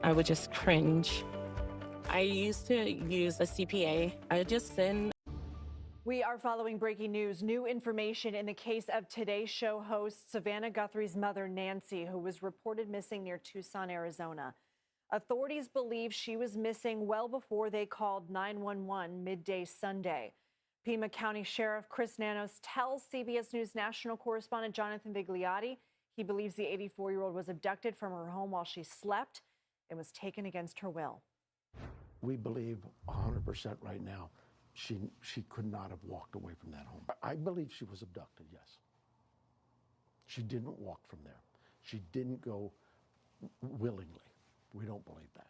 I would just cringe. I used to use a CPA. I just send. We are following breaking news. New information in the case of Today Show host Savannah Guthrie's mother, Nancy, who was reported missing near Tucson, Arizona. Authorities believe she was missing well before they called 911 midday Sunday. Pima County Sheriff Chris Nanos tells CBS News national correspondent Jonathan Vigliotti he believes the 84-year-old was abducted from her home while she slept and was taken against her will. We believe 100% right now she could not have walked away from that home. I believe she was abducted, yes. She didn't walk from there. She didn't go willingly. We don't believe that.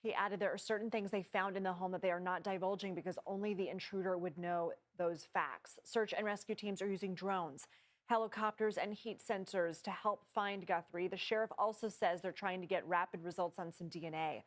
He added there are certain things they found in the home that they are not divulging because only the intruder would know those facts. Search and rescue teams are using drones, helicopters, and heat sensors to help find Guthrie. The sheriff also says they're trying to get rapid results on some DNA.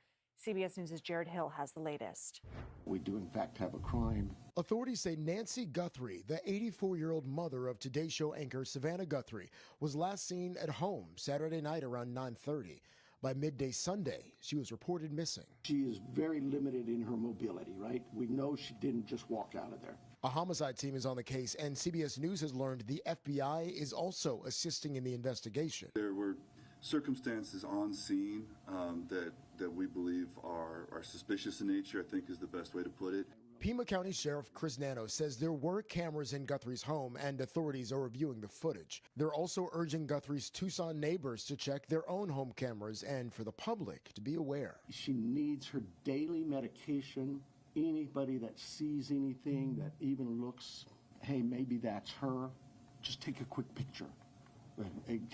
CBS News' Jared Hill has the latest. We do, in fact, have a crime. Authorities say Nancy Guthrie, the 84-year-old mother of Today Show anchor Savannah Guthrie, was last seen at home Saturday night around 9:30. By midday Sunday, she was reported missing. She is very limited in her mobility, right? We know she didn't just walk out of there. A homicide team is on the case, and CBS News has learned the FBI is also assisting in the investigation. There were circumstances on scene that we believe are suspicious in nature, I think is the best way to put it. Pima County Sheriff Chris Nanos says there were cameras in Guthrie's home and authorities are reviewing the footage. They're also urging Guthrie's Tucson neighbors to check their own home cameras and for the public to be aware. She needs her daily medication. Anybody that sees anything that even looks, hey, maybe that's her, just take a quick picture.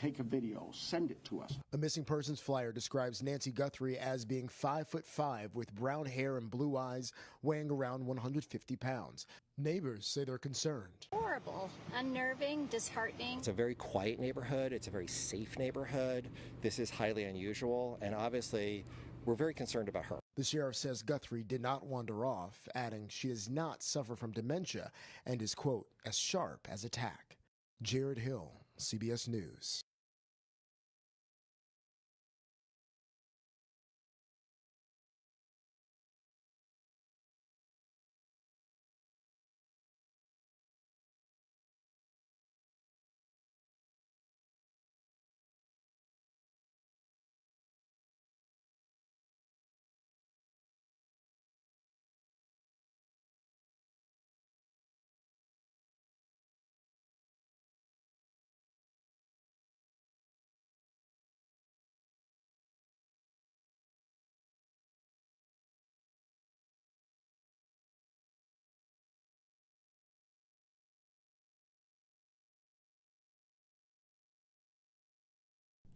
Take a video, send it to us. A missing persons flyer describes Nancy Guthrie as being 5'5" with brown hair and blue eyes, weighing around 150 pounds. Neighbors say they're concerned. Horrible, unnerving, disheartening. It's a very quiet neighborhood. It's a very safe neighborhood. This is highly unusual, and obviously we're very concerned about her. The sheriff says Guthrie did not wander off, adding she does not suffer from dementia and is, quote, as sharp as a tack. Jared Hill, CBS News.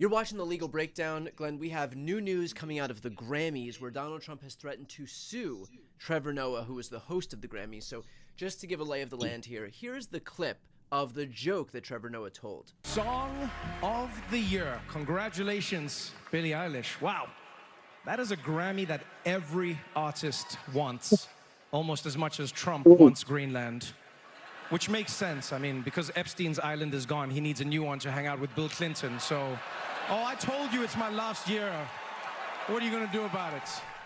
You're watching The Legal Breakdown. Glenn, we have new news coming out of the Grammys where Donald Trump has threatened to sue Trevor Noah, who is the host of the Grammys. So just to give a lay of the land here, here's the clip of the joke that Trevor Noah told. Song of the Year. Congratulations, Billie Eilish. Wow. That is a Grammy that every artist wants, almost as much as Trump wants Greenland. Which makes sense. I mean, because Epstein's island is gone, he needs a new one to hang out with Bill Clinton. So, oh, I told you it's my last year. What are you going to do about it?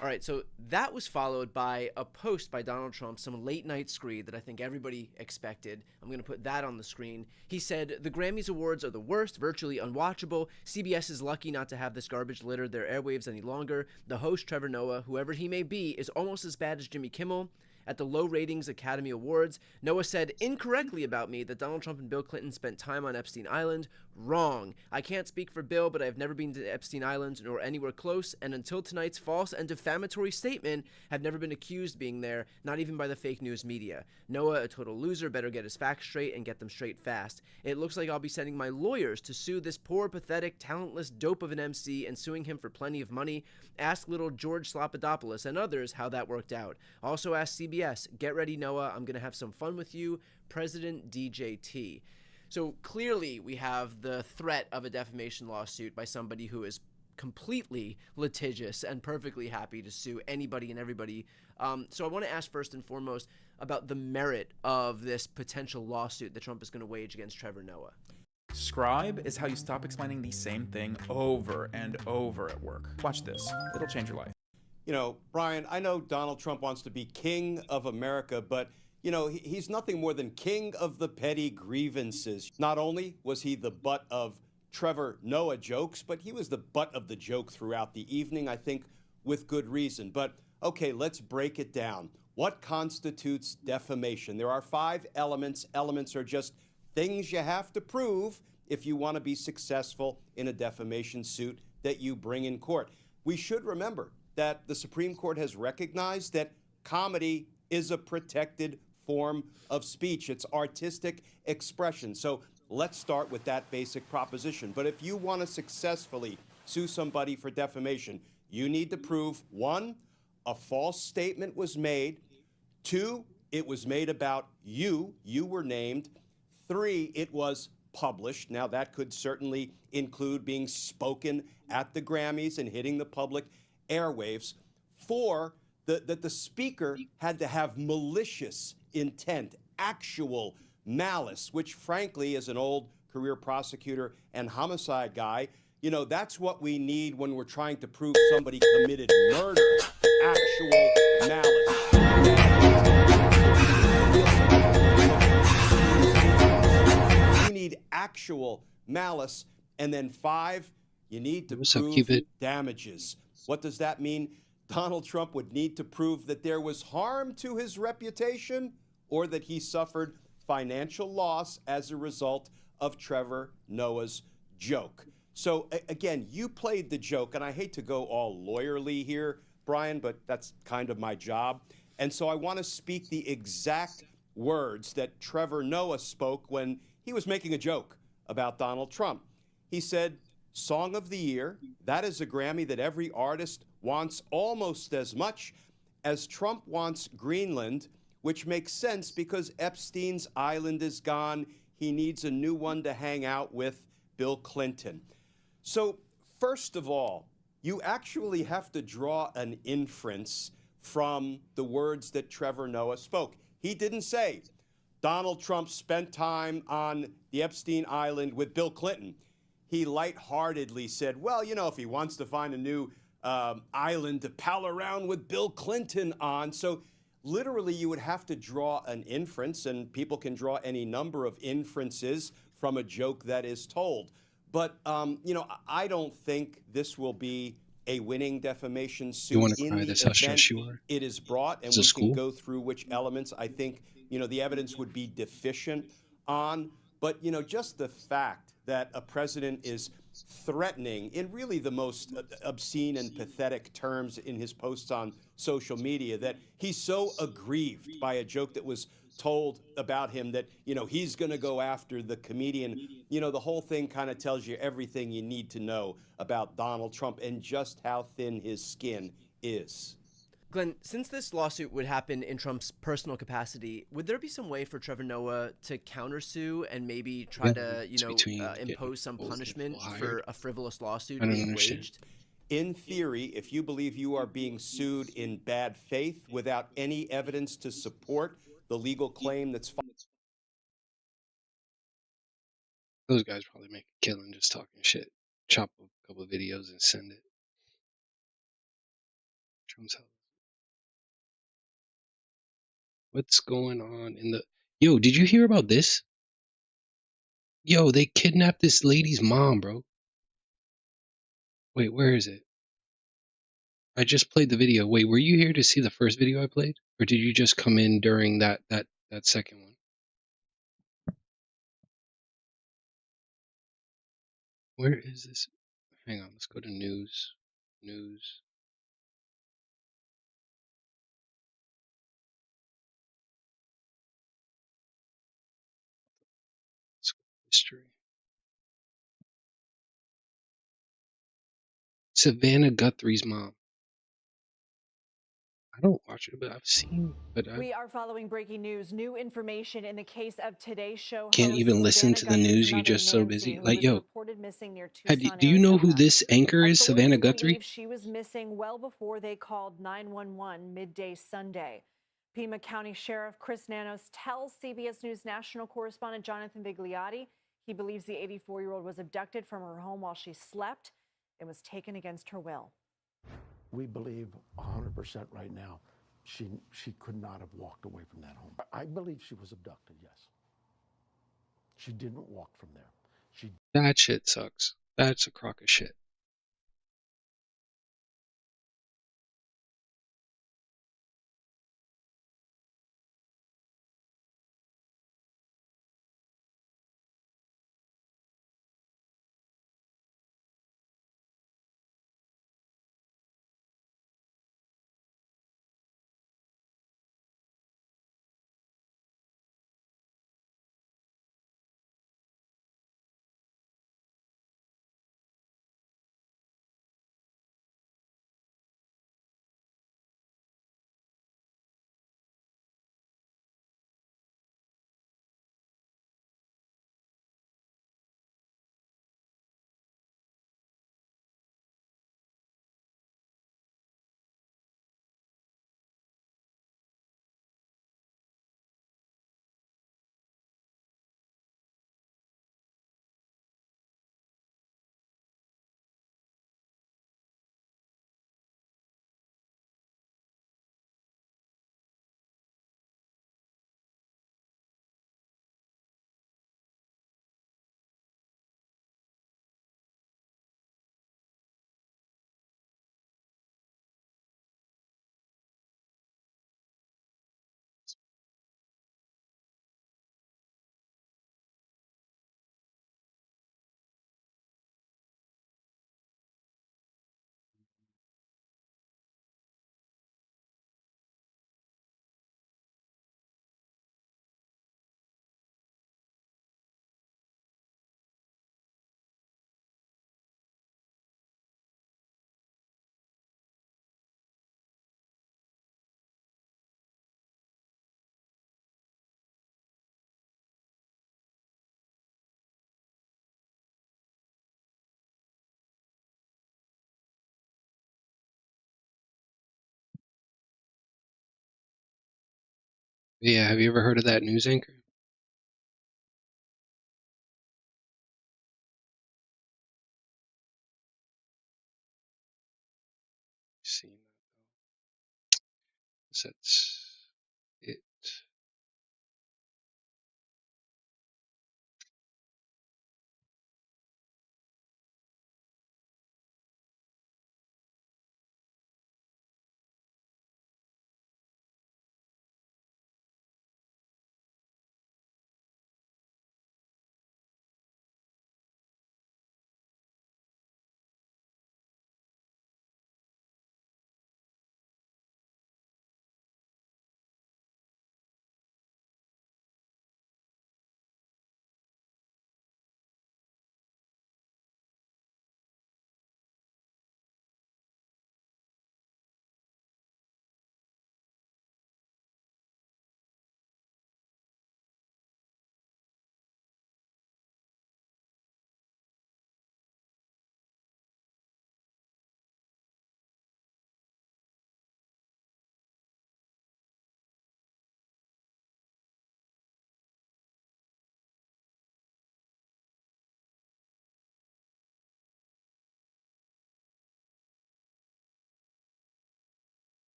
All right, so that was followed by a post by Donald Trump, some late night screed that I think everybody expected. I'm going to put that on the screen. He said, the Grammys Awards are the worst, virtually unwatchable. CBS is lucky not to have this garbage litter their airwaves any longer. The host, Trevor Noah, whoever he may be, is almost as bad as Jimmy Kimmel. At the low ratings Academy Awards, Noah said incorrectly about me that Donald Trump and Bill Clinton spent time on Epstein Island. Wrong. I can't speak for Bill, but I've never been to Epstein Island nor anywhere close, and until tonight's false and defamatory statement, have never been accused of being there, not even by the fake news media. Noah, a total loser, better get his facts straight and get them straight fast. It looks like I'll be sending my lawyers to sue this poor, pathetic, talentless dope of an MC and suing him for plenty of money. Ask little George Slopadopoulos and others how that worked out. Also ask CBS, get ready, Noah, I'm going to have some fun with you, President DJT. So clearly we have the threat of a defamation lawsuit by somebody who is completely litigious and perfectly happy to sue anybody and everybody. So I want to ask first and foremost about the merit of this potential lawsuit that Trump is going to wage against Trevor Noah. Scribe is how you stop explaining the same thing over and over at work. Watch this. It'll change your life. You know, Brian, I know Donald Trump wants to be king of America, but, you know, he's nothing more than king of the petty grievances. Not only was he the butt of Trevor Noah jokes, but he was the butt of the joke throughout the evening, I think with good reason. But, okay, let's break it down. What constitutes defamation? There are 5 elements. Elements are just things you have to prove if you want to be successful in a defamation suit that you bring in court. We should remember that the Supreme Court has recognized that comedy is a protected form of speech. It's artistic expression. So let's start with that basic proposition. But if you want to successfully sue somebody for defamation, you need to prove, 1, a false statement was made, 2, it was made about you were named, 3, it was published. Now, that could certainly include being spoken at the Grammys and hitting the public airwaves. 4, that the speaker had to have malicious intent, actual malice, which frankly, as an old career prosecutor and homicide guy, you know, that's what we need when we're trying to prove somebody committed murder, actual malice. You need actual malice. And then 5, you need to prove damages. What does that mean? Donald Trump would need to prove that there was harm to his reputation or that he suffered financial loss as a result of Trevor Noah's joke. So again, you played the joke, and I hate to go all lawyerly here, Brian, but that's kind of my job. And so I want to speak the exact words that Trevor Noah spoke when he was making a joke about Donald Trump. He said, "Song of the Year, that is a Grammy that every artist wants almost as much as Trump wants Greenland, which makes sense because Epstein's island is gone. He needs a new one to hang out with, Bill Clinton." So first of all, you actually have to draw an inference from the words that Trevor Noah spoke. He didn't say Donald Trump spent time on the Epstein Island with Bill Clinton. He lightheartedly said, well, you know, if he wants to find a new island to pal around with Bill Clinton on. So literally you would have to draw an inference, and people can draw any number of inferences from a joke that is told. But, you know, I don't think this will be a winning defamation suit. You want to in cry the this how event stressed you are? it is brought, and Is this we can cool? go through which elements I think, you know, the evidence would be deficient on. But, you know, just the fact that a president is threatening in really the most obscene and pathetic terms in his posts on social media, that he's so aggrieved by a joke that was told about him that, you know, he's going to go after the comedian. You know, the whole thing kind of tells you everything you need to know about Donald Trump and just how thin his skin is. Glenn, since this lawsuit would happen in Trump's personal capacity, would there be some way for Trevor Noah to countersue and maybe try to, you know, impose some punishment for a frivolous lawsuit being waged? In theory, if you believe you are being sued in bad faith without any evidence to support the legal claim that's Those guys probably make a killing just talking shit. Chop up a couple of videos and send it. Trump's house. What's going on in the... Yo, did you hear about this? Yo, they kidnapped this lady's mom, bro. Wait, where is it? I just played the video. Wait, were you here to see the first video I played? Or did you just come in during that second one? Where is this? Hang on, let's go to news. News. Let's go to history. Savannah Guthrie's mom. I don't watch it, but I've seen. We are following breaking news. New information in the case of Today's Show. Can't even listen to the news. You're just so busy. Like, yo, reported missing near Tucson, do you know who Arizona. this anchor is, Savannah Authorities Guthrie? believe she was missing well before they called 911 midday Sunday. Pima County Sheriff Chris Nanos tells CBS News national correspondent Jonathan Vigliotti He believes the 84-year-old was abducted from her home while she slept and was taken against her will. We believe 100% right now she could not have walked away from that home. I believe she was abducted, yes. She didn't walk from there. That shit sucks. That's a crock of shit. Yeah, have you ever heard of that news anchor? See, that's it.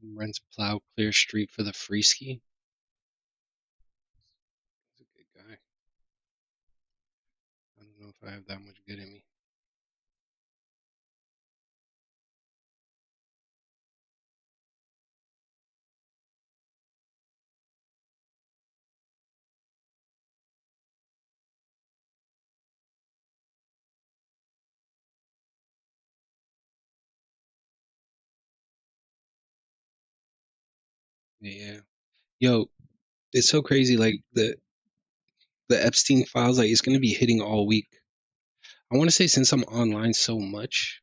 Rents plow clear street for the free ski. He's a good guy. I don't know if I have that much good in me. Yeah. Yo, it's so crazy. Like the Epstein files, like it's gonna be hitting all week. I want to say since I'm online so much,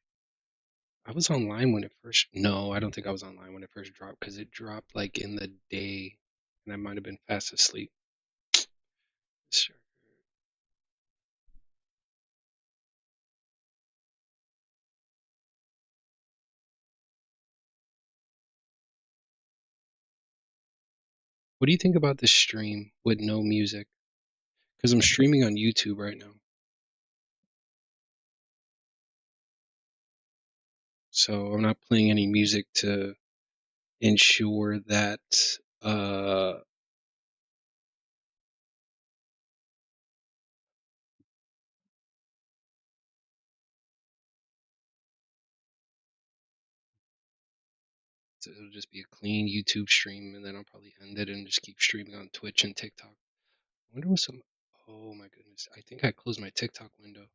I was online when it first. No, I don't think I was online when it first dropped because it dropped like in the day, and I might have been fast asleep. Sure. What do you think about this stream with no music? Because I'm streaming on YouTube right now. So I'm not playing any music to ensure that so it'll just be a clean YouTube stream, and then I'll probably end it and just keep streaming on Twitch and TikTok. I wonder what some. Oh my goodness! I think I closed my TikTok window.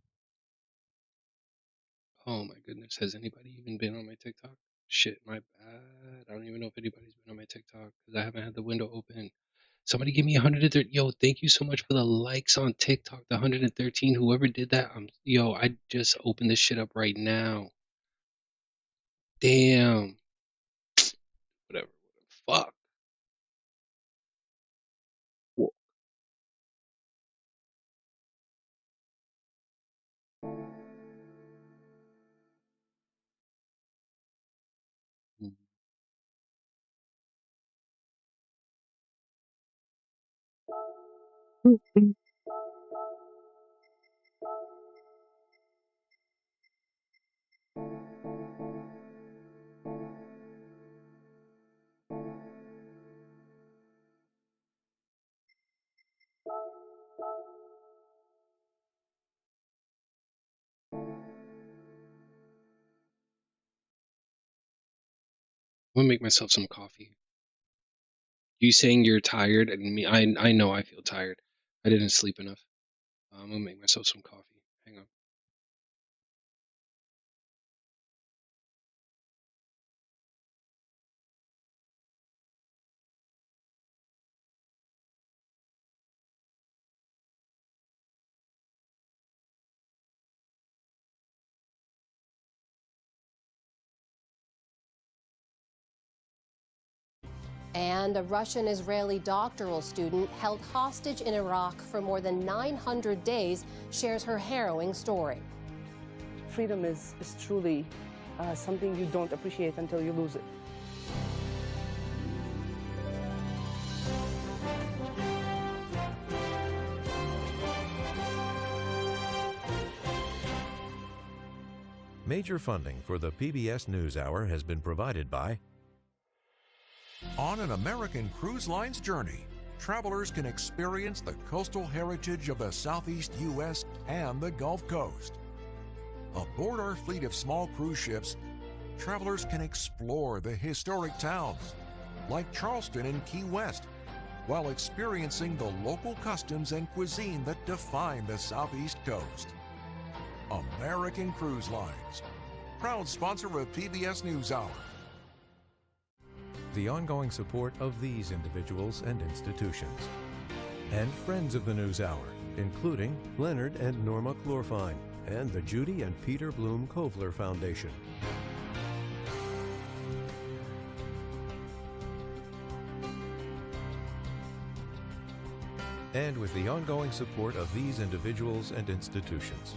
Oh my goodness! Has anybody even been on my TikTok? Shit, my bad. I don't even know if anybody's been on my TikTok because I haven't had the window open. Somebody give me 130. Yo, thank you so much for the likes on TikTok. The 113. Whoever did that, yo, I just opened this shit up right now. Damn. Whatever. Fuck. I'm gonna make myself some coffee. You saying you're tired, and me, I know I feel tired. I didn't sleep enough. I'm gonna make myself some coffee. Hang on. And a Russian-Israeli doctoral student held hostage in Iraq for more than 900 days shares her harrowing story. Freedom is truly something you don't appreciate until you lose it. Major funding for the PBS NewsHour has been provided by... On an American Cruise Line's journey, travelers can experience the coastal heritage of the Southeast U.S. and the Gulf Coast. Aboard our fleet of small cruise ships, travelers can explore the historic towns, like Charleston and Key West, while experiencing the local customs and cuisine that define the Southeast Coast. American Cruise Lines, proud sponsor of PBS NewsHour. The ongoing support of these individuals and institutions. And friends of the NewsHour, including Leonard and Norma Chlorfine, and the Judy and Peter Bloom Kovler Foundation. And with the ongoing support of these individuals and institutions.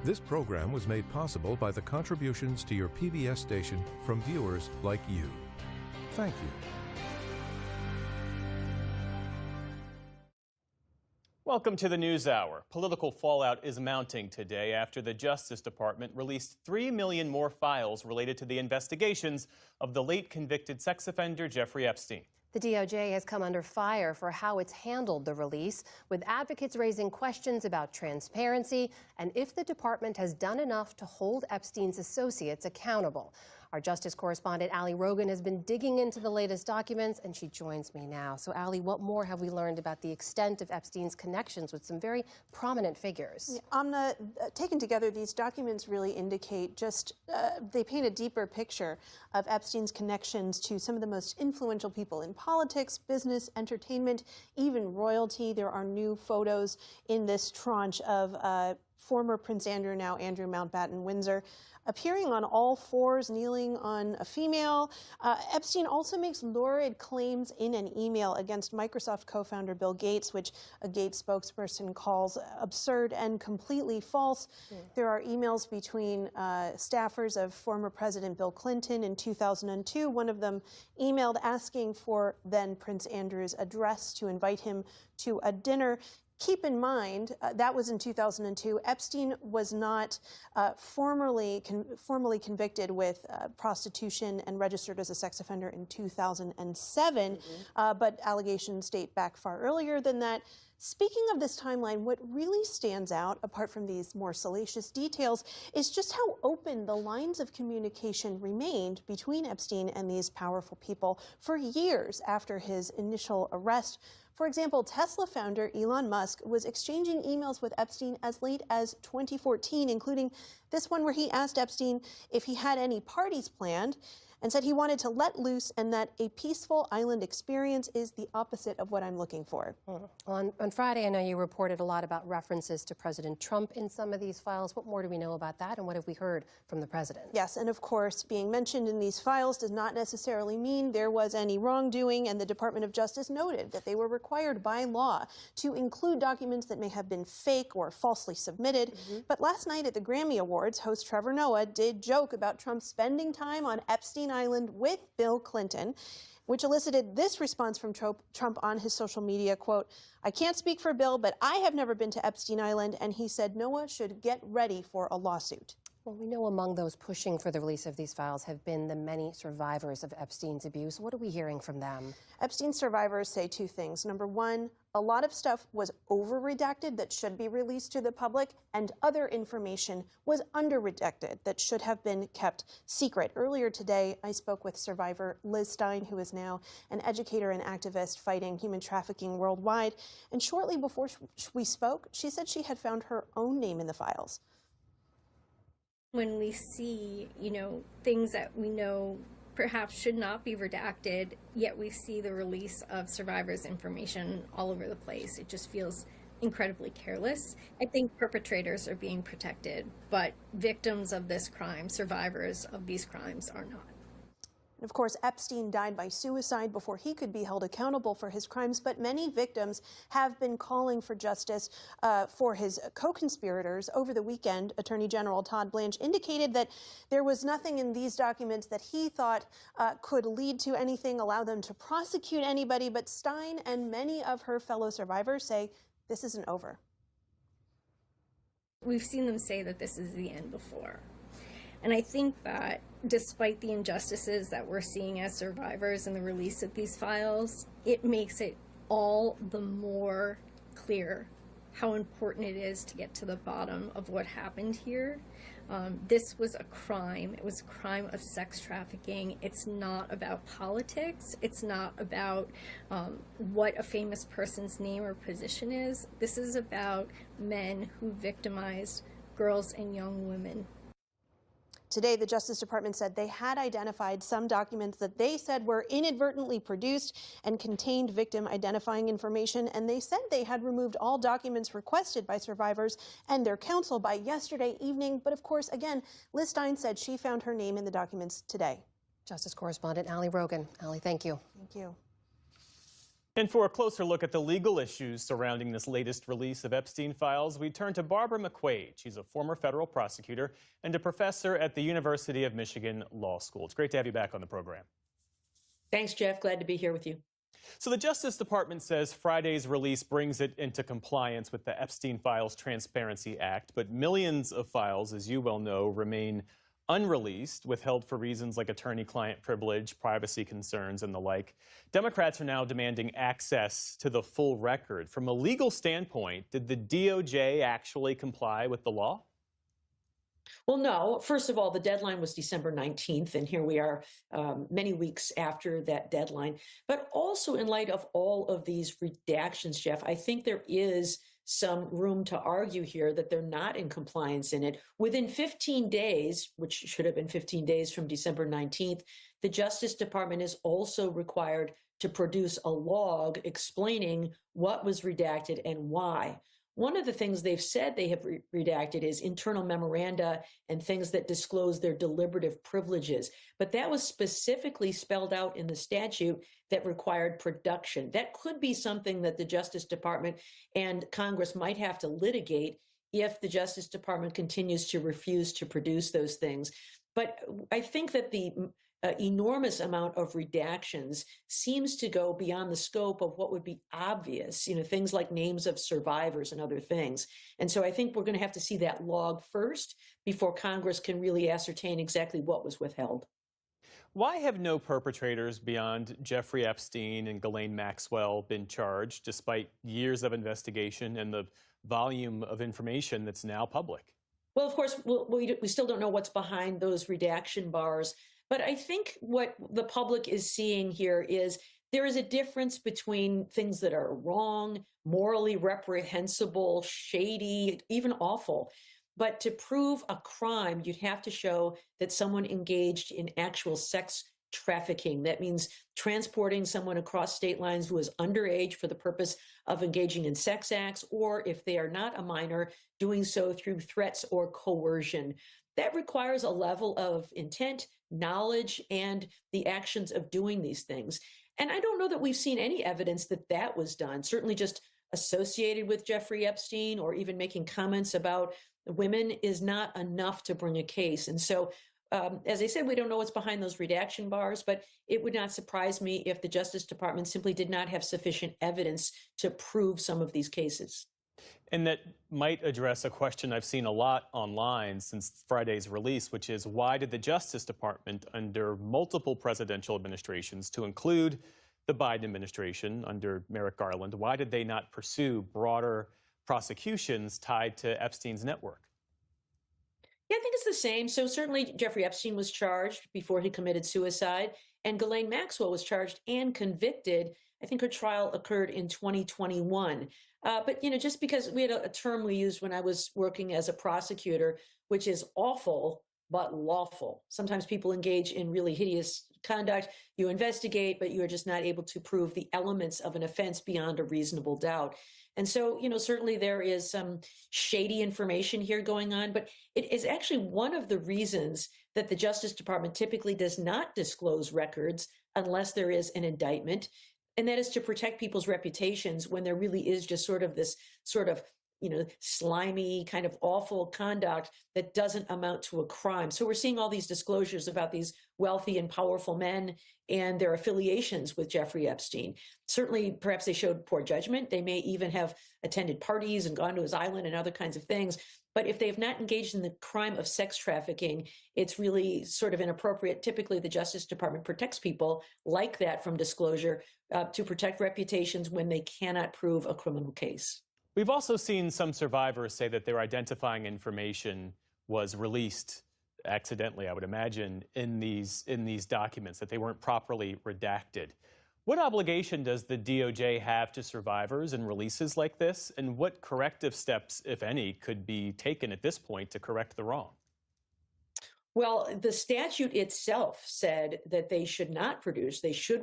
This program was made possible by the contributions to your PBS station from viewers like you. Thank you. Welcome to the News Hour. Political fallout is mounting today after the Justice Department released 3 million more files related to the investigations of the late convicted sex offender Jeffrey Epstein. The DOJ has come under fire for how it's handled the release, with advocates raising questions about transparency and if the department has done enough to hold Epstein's associates accountable. Our Justice correspondent, Ali Rogan, has been digging into the latest documents, and she joins me now. So, Ali, what more have we learned about the extent of Epstein's connections with some very prominent figures? Yeah, Amna, taken together, these documents really indicate they paint a deeper picture of Epstein's connections to some of the most influential people in politics, business, entertainment, even royalty. There are new photos in this tranche of former Prince Andrew, now Andrew Mountbatten Windsor, appearing on all fours, kneeling on a female. Epstein also makes lurid claims in an email against Microsoft co-founder Bill Gates, which a Gates spokesperson calls absurd and completely false. There are emails between staffers of former President Bill Clinton in 2002. One of them emailed asking for then Prince Andrew's address to invite him to a dinner. Keep in mind, that was in 2002. Epstein was not formally convicted with prostitution and registered as a sex offender in 2007, but allegations date back far earlier than that. Speaking of this timeline, what really stands out, apart from these more salacious details, is just how open the lines of communication remained between Epstein and these powerful people for years after his initial arrest. For example, Tesla founder Elon Musk was exchanging emails with Epstein as late as 2014, including this one where he asked Epstein if he had any parties planned and said he wanted to let loose and that a peaceful island experience is the opposite of what I'm looking for. On Friday, I know you reported a lot about references to President Trump in some of these files. What more do we know about that, and what have we heard from the president? Yes, and of course, being mentioned in these files does not necessarily mean there was any wrongdoing, and the Department of Justice noted that they were required by law to include documents that may have been fake or falsely submitted. But last night at the Grammy Awards, host Trevor Noah did joke about Trump spending time on Epstein Island with Bill Clinton, which elicited this response from Trump on his social media, quote, "I can't speak for Bill, but I have never been to Epstein Island," and he said Noah should get ready for a lawsuit. Well, we know among those pushing for the release of these files have been the many survivors of Epstein's abuse. What are we hearing from them? Epstein survivors say two things. Number one, a lot of stuff was over-redacted that should be released to the public, and other information was under-redacted that should have been kept secret. Earlier today, I spoke with survivor Liz Stein, who is now an educator and activist fighting human trafficking worldwide. And shortly before we spoke, she said she had found her own name in the files. When we see, things that we know perhaps should not be redacted, yet we see the release of survivors' information all over the place, it just feels incredibly careless. I think perpetrators are being protected, but victims of this crime, survivors of these crimes, are not. Of course, Epstein died by suicide before he could be held accountable for his crimes, but many victims have been calling for justice for his co-conspirators. Over the weekend, Attorney General Todd Blanche indicated that there was nothing in these documents that he thought could lead to anything, allow them to prosecute anybody, but Stein and many of her fellow survivors say this isn't over. We've seen them say that this is the end before. And I think that despite the injustices that we're seeing as survivors in the release of these files, it makes it all the more clear how important it is to get to the bottom of what happened here. This was a crime. It was a crime of sex trafficking. It's not about politics. It's not about what a famous person's name or position is. This is about men who victimized girls and young women. Today, the Justice Department said they had identified some documents that they said were inadvertently produced and contained victim identifying information, and they said they had removed all documents requested by survivors and their counsel by yesterday evening. But of course, again, Liz Stein said she found her name in the documents today. Justice correspondent Ali Rogan. Ali, thank you. Thank you. And for a closer look at the legal issues surrounding this latest release of Epstein files, we turn to Barbara McQuaid. She's a former federal prosecutor and a professor at the University of Michigan Law School. It's great to have you back on the program. Thanks, Jeff. Glad to be here with you. So the Justice Department says Friday's release brings it into compliance with the Epstein Files Transparency Act, but millions of files, as you well know, remain unreleased, withheld for reasons like attorney-client privilege, privacy concerns, and the like. Democrats are now demanding access to the full record. From a legal standpoint, did the DOJ actually comply with the law? Well, no. First of all, the deadline was December 19th, and here we are many weeks after that deadline. But also in light of all of these redactions, Jeff, I think there is some room to argue here that they're not in compliance in it. Within 15 days, which should have been 15 days from December 19th, the Justice Department is also required to produce a log explaining what was redacted and why. One of the things they've said they have redacted is internal memoranda and things that disclose their deliberative privileges. But that was specifically spelled out in the statute that required production. That could be something that the Justice Department and Congress might have to litigate if the Justice Department continues to refuse to produce those things. But I think that the enormous amount of redactions seems to go beyond the scope of what would be obvious, things like names of survivors and other things. And so I think we're going to have to see that log first before Congress can really ascertain exactly what was withheld. Why have no perpetrators beyond Jeffrey Epstein and Ghislaine Maxwell been charged, despite years of investigation and the volume of information that's now public? Well, of course, we still don't know what's behind those redaction bars. But I think what the public is seeing here is there is a difference between things that are wrong, morally reprehensible, shady, even awful. But to prove a crime, you'd have to show that someone engaged in actual sex trafficking. That means transporting someone across state lines who is underage for the purpose of engaging in sex acts, or if they are not a minor, doing so through threats or coercion. That requires a level of intent, knowledge, and the actions of doing these things. And I don't know that we've seen any evidence that that was done, certainly just associated with Jeffrey Epstein or even making comments about women is not enough to bring a case. And so, as I said, we don't know what's behind those redaction bars, but it would not surprise me if the Justice Department simply did not have sufficient evidence to prove some of these cases. And that might address a question I've seen a lot online since Friday's release, which is why did the Justice Department, under multiple presidential administrations, to include the Biden administration under Merrick Garland, why did they not pursue broader prosecutions tied to Epstein's network? Yeah, I think it's the same. So certainly Jeffrey Epstein was charged before he committed suicide, and Ghislaine Maxwell was charged and convicted. I think her trial occurred in 2021. But, just because we had a term we used when I was working as a prosecutor, which is awful but lawful. Sometimes people engage in really hideous conduct. You investigate, but you are just not able to prove the elements of an offense beyond a reasonable doubt. And so, certainly there is some shady information here going on, but it is actually one of the reasons that the Justice Department typically does not disclose records unless there is an indictment. And that is to protect people's reputations when there really is just sort of this slimy kind of awful conduct that doesn't amount to a crime. So we're seeing all these disclosures about these wealthy and powerful men and their affiliations with Jeffrey Epstein. Certainly, perhaps they showed poor judgment. They may even have attended parties and gone to his island and other kinds of things. But if they have not engaged in the crime of sex trafficking, it's really sort of inappropriate. Typically, the Justice Department protects people like that from disclosure to protect reputations when they cannot prove a criminal case. We've also seen some survivors say that their identifying information was released accidentally, I would imagine, in these documents, that they weren't properly redacted. What obligation does the DOJ have to survivors in releases like this? And what corrective steps, if any, could be taken at this point to correct the wrong? Well, the statute itself said that they should not produce, they should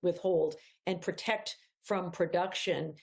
withhold and protect from production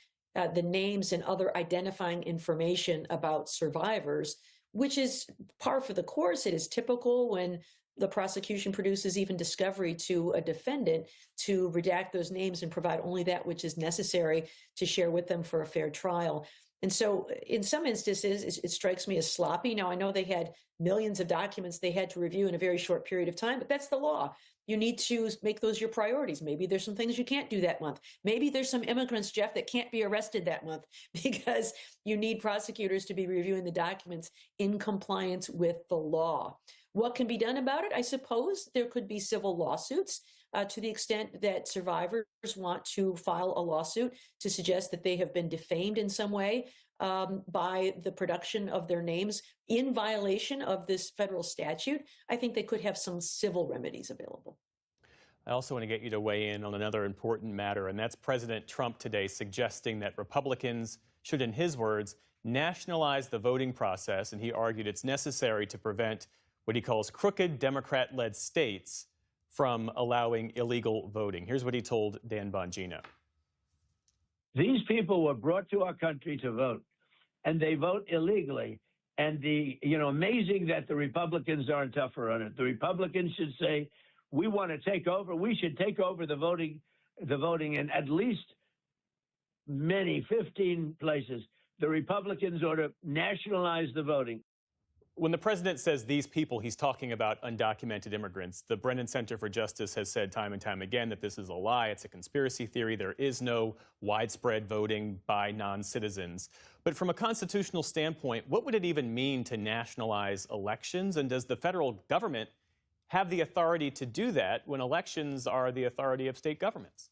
the names and other identifying information about survivors, which is par for the course. It is typical when the prosecution produces even discovery to a defendant to redact those names and provide only that which is necessary to share with them for a fair trial. And so in some instances, it strikes me as sloppy. Now, I know they had millions of documents they had to review in a very short period of time, but that's the law. You need to make those your priorities. Maybe there's some things you can't do that month. Maybe there's some immigrants, Jeff, that can't be arrested that month because you need prosecutors to be reviewing the documents in compliance with the law. What can be done about it? I suppose there could be civil lawsuits to the extent that survivors want to file a lawsuit to suggest that they have been defamed in some way by the production of their names in violation of this federal statute. I think they could have some civil remedies available. I also want to get you to weigh in on another important matter, and that's President Trump today suggesting that Republicans should, in his words, nationalize the voting process, and he argued it's necessary to prevent what he calls crooked Democrat-led states from allowing illegal voting. Here's what he told Dan Bongino. These people were brought to our country to vote, and they vote illegally. And amazing that the Republicans aren't tougher on it. The Republicans should say, we want to take over. We should take over the voting in at least 15 places. The Republicans ought to nationalize the voting. When the president says these people, he's talking about undocumented immigrants. The Brennan Center for Justice has said time and time again that this is a lie. It's a conspiracy theory. There is no widespread voting by non-citizens. But from a constitutional standpoint, what would it even mean to nationalize elections? And does the federal government have the authority to do that when elections are the authority of state governments?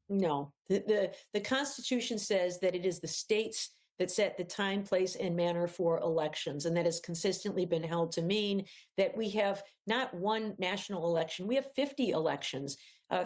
No. The Constitution says that it is the states that set the time, place, and manner for elections. And that has consistently been held to mean that we have not one national election, we have 50 elections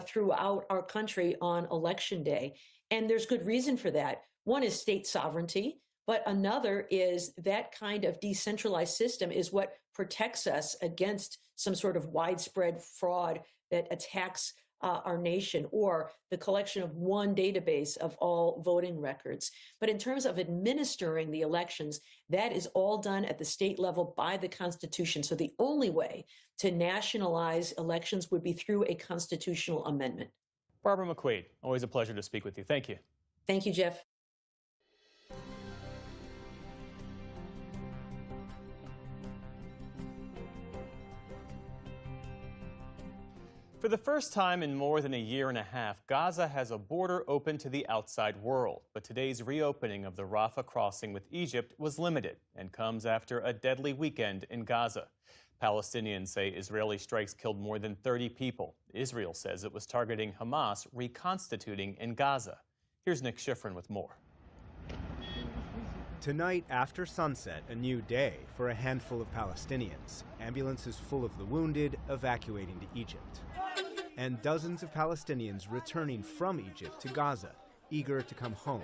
throughout our country on election day. And there's good reason for that. One is state sovereignty, but another is that kind of decentralized system is what protects us against some sort of widespread fraud that attacks our nation, or the collection of one database of all voting records. But in terms of administering the elections, that is all done at the state level by the Constitution. So the only way to nationalize elections would be through a constitutional amendment. Barbara McQuaid, always a pleasure to speak with you. Thank you. Thank you, Jeff. For the first time in more than a year and a half, Gaza has a border open to the outside world. But today's reopening of the Rafah crossing with Egypt was limited and comes after a deadly weekend in Gaza. Palestinians say Israeli strikes killed more than 30 people. Israel says it was targeting Hamas reconstituting in Gaza. Here's Nick Schifrin with more. Tonight, after sunset, a new day for a handful of Palestinians. Ambulances full of the wounded evacuating to Egypt. And dozens of Palestinians returning from Egypt to Gaza, eager to come home.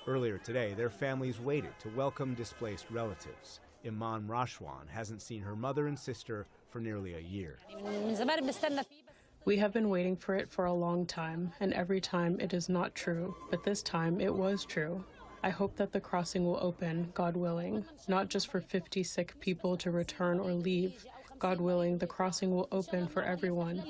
Earlier today, their families waited to welcome displaced relatives. Iman Rashwan hasn't seen her mother and sister for nearly a year. We have been waiting for it for a long time, and every time it is not true, but this time it was true. I hope that the crossing will open, God willing, not just for 50 sick people to return or leave. God willing, the crossing will open for everyone.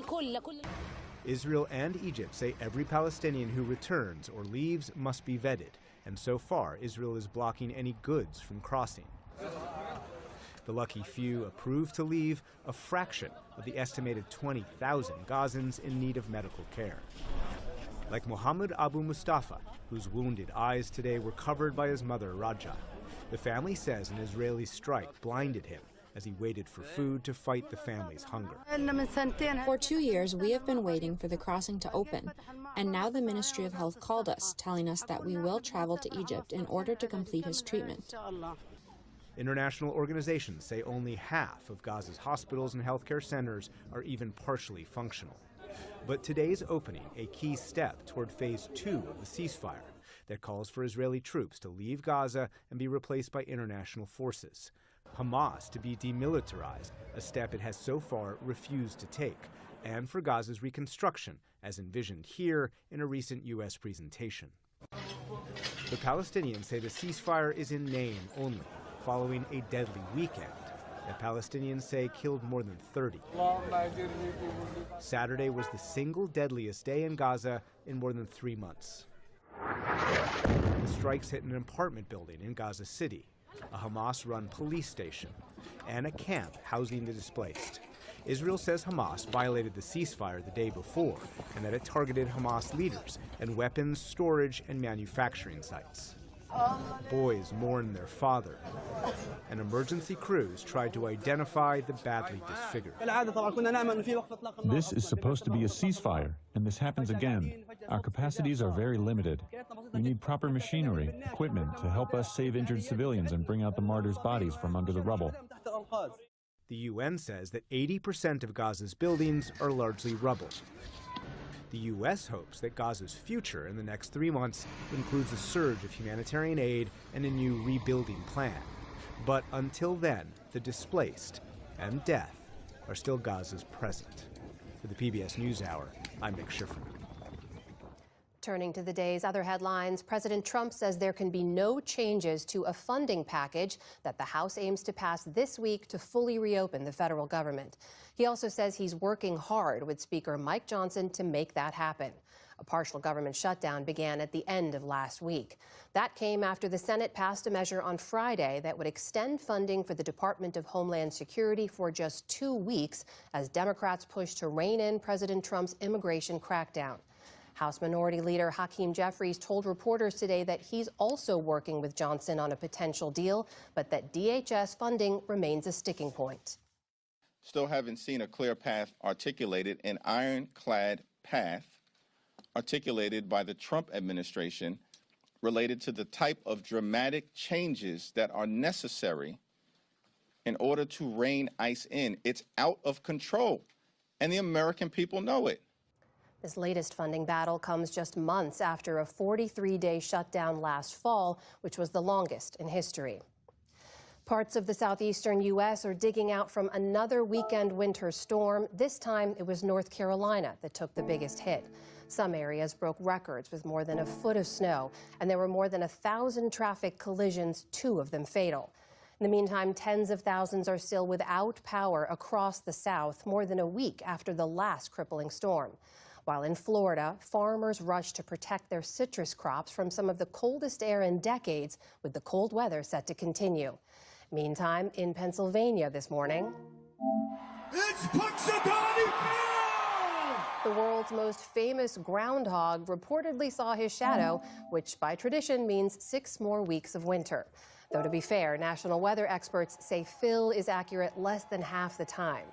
Israel and Egypt say every Palestinian who returns or leaves must be vetted, and so far Israel is blocking any goods from crossing. The lucky few approved to leave, a fraction of the estimated 20,000 Gazans in need of medical care. Like Mohammed Abu Mustafa, whose wounded eyes today were covered by his mother, Raja. The family says an Israeli strike blinded him as he waited for food to fight the family's hunger. For 2 years, we have been waiting for the crossing to open, and now the Ministry of Health called us, telling us that we will travel to Egypt in order to complete his treatment. International organizations say only half of Gaza's hospitals and healthcare centers are even partially functional. But today's opening, a key step toward phase 2 of the ceasefire that calls for Israeli troops to leave Gaza and be replaced by international forces. Hamas to be demilitarized, a step it has so far refused to take, and for Gaza's reconstruction, as envisioned here in a recent U.S. presentation. The Palestinians say the ceasefire is in name only, following a deadly weekend, that Palestinians say killed more than 30. Saturday was the single deadliest day in Gaza in more than 3 months. The strikes hit an apartment building in Gaza City, a Hamas-run police station, and a camp housing the displaced. Israel says Hamas violated the ceasefire the day before and that it targeted Hamas leaders and weapons storage and manufacturing sites. Boys mourn their father. And emergency crews tried to identify the badly disfigured. This is supposed to be a ceasefire, and this happens again. Our capacities are very limited. We need proper machinery, equipment to help us save injured civilians and bring out the martyrs' bodies from under the rubble. The UN says that 80% of Gaza's buildings are largely rubble. The U.S. hopes that Gaza's future in the next 3 months includes a surge of humanitarian aid and a new rebuilding plan. But until then, the displaced and death are still Gaza's present. For the PBS NewsHour, I'm Nick Schifrin. Turning to the day's other headlines, President Trump says there can be no changes to a funding package that the House aims to pass this week to fully reopen the federal government. He also says he's working hard with Speaker Mike Johnson to make that happen. A partial government shutdown began at the end of last week. That came after the Senate passed a measure on Friday that would extend funding for the Department of Homeland Security for just 2 weeks as Democrats push to rein in President Trump's immigration crackdown. House Minority Leader Hakeem Jeffries told reporters today that he's also working with Johnson on a potential deal, but that DHS funding remains a sticking point. Still haven't seen a clear path articulated, an ironclad path articulated by the Trump administration related to the type of dramatic changes that are necessary in order to rein ICE in. It's out of control, and the American people know it. This latest funding battle comes just months after a 43-day shutdown last fall, which was the longest in history. Parts of the southeastern U.S. are digging out from another weekend winter storm. This time, it was North Carolina that took the biggest hit. Some areas broke records with more than a foot of snow, and there were more than 1,000 traffic collisions, 2 of them fatal. In the meantime, tens of thousands are still without power across the South more than a week after the last crippling storm. While in Florida, farmers rush to protect their citrus crops from some of the coldest air in decades, with the cold weather set to continue. Meantime, in Pennsylvania this morning, it's Punxsutawney Phil! The world's most famous groundhog reportedly saw his shadow, which by tradition means 6 more weeks of winter. Though to be fair, national weather experts say Phil is accurate less than half the time.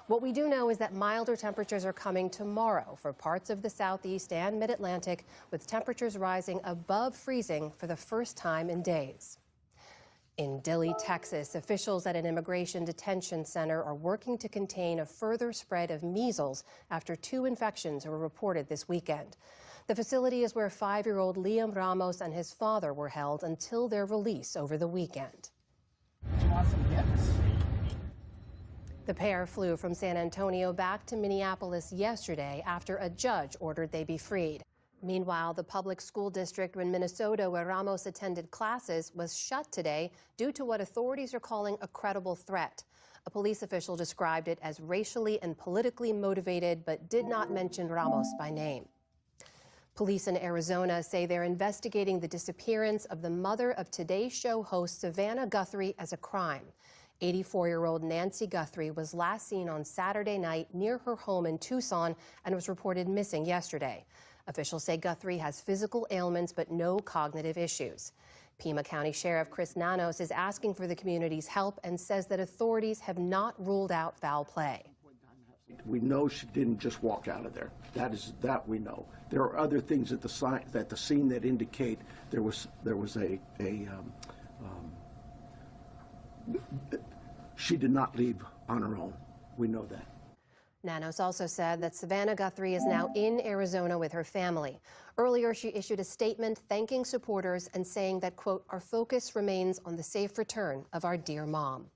What we do know is that milder temperatures are coming tomorrow for parts of the southeast and mid-Atlantic, with temperatures rising above freezing for the first time in days. In Dilley, Texas, officials at an immigration detention center are working to contain a further spread of measles after 2 infections were reported this weekend. The facility is where 5-year-old Liam Ramos and his father were held until their release over the weekend. The pair flew from San Antonio back to Minneapolis yesterday after a judge ordered they be freed. Meanwhile, the public school district in Minnesota where Ramos attended classes was shut today due to what authorities are calling a credible threat. A police official described it as racially and politically motivated, but did not mention Ramos by name. Police in Arizona say they're investigating the disappearance of the mother of Today Show host Savannah Guthrie as a crime. 84-year-old Nancy Guthrie was last seen on Saturday night near her home in Tucson and was reported missing yesterday. Officials say Guthrie has physical ailments but no cognitive issues. Pima County Sheriff Chris Nanos is asking for the community's help and says that authorities have not ruled out foul play. We know she didn't just walk out of there. That we know. There are other things at the scene that indicate there was she did not leave on her own. We know that. Nanos also said that Savannah Guthrie is now in Arizona with her family. Earlier, she issued a statement thanking supporters and saying that, quote, our focus remains on the safe return of our dear mom.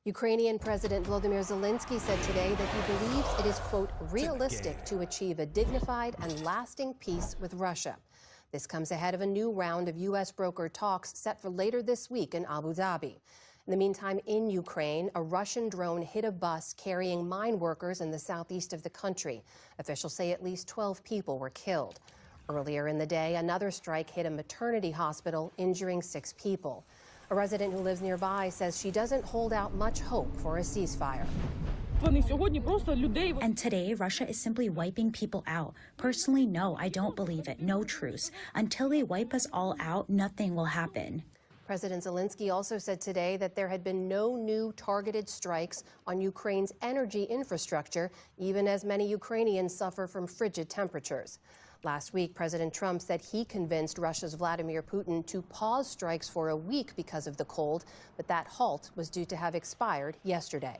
Ukrainian President Volodymyr Zelensky said today that he believes it is, quote, realistic to achieve a dignified and lasting peace with Russia. This comes ahead of a new round of U.S. brokered talks set for later this week in Abu Dhabi. In the meantime, in Ukraine, a Russian drone hit a bus carrying mine workers in the southeast of the country. Officials say at least 12 people were killed. Earlier in the day, another strike hit a maternity hospital, injuring 6 people. A resident who lives nearby says she doesn't hold out much hope for a ceasefire. And today, Russia is simply wiping people out. Personally, no, I don't believe it. No truce. Until they wipe us all out, nothing will happen. President Zelensky also said today that there had been no new targeted strikes on Ukraine's energy infrastructure, even as many Ukrainians suffer from frigid temperatures. Last week, President Trump said he convinced Russia's Vladimir Putin to pause strikes for a week because of the cold, but that halt was due to have expired yesterday.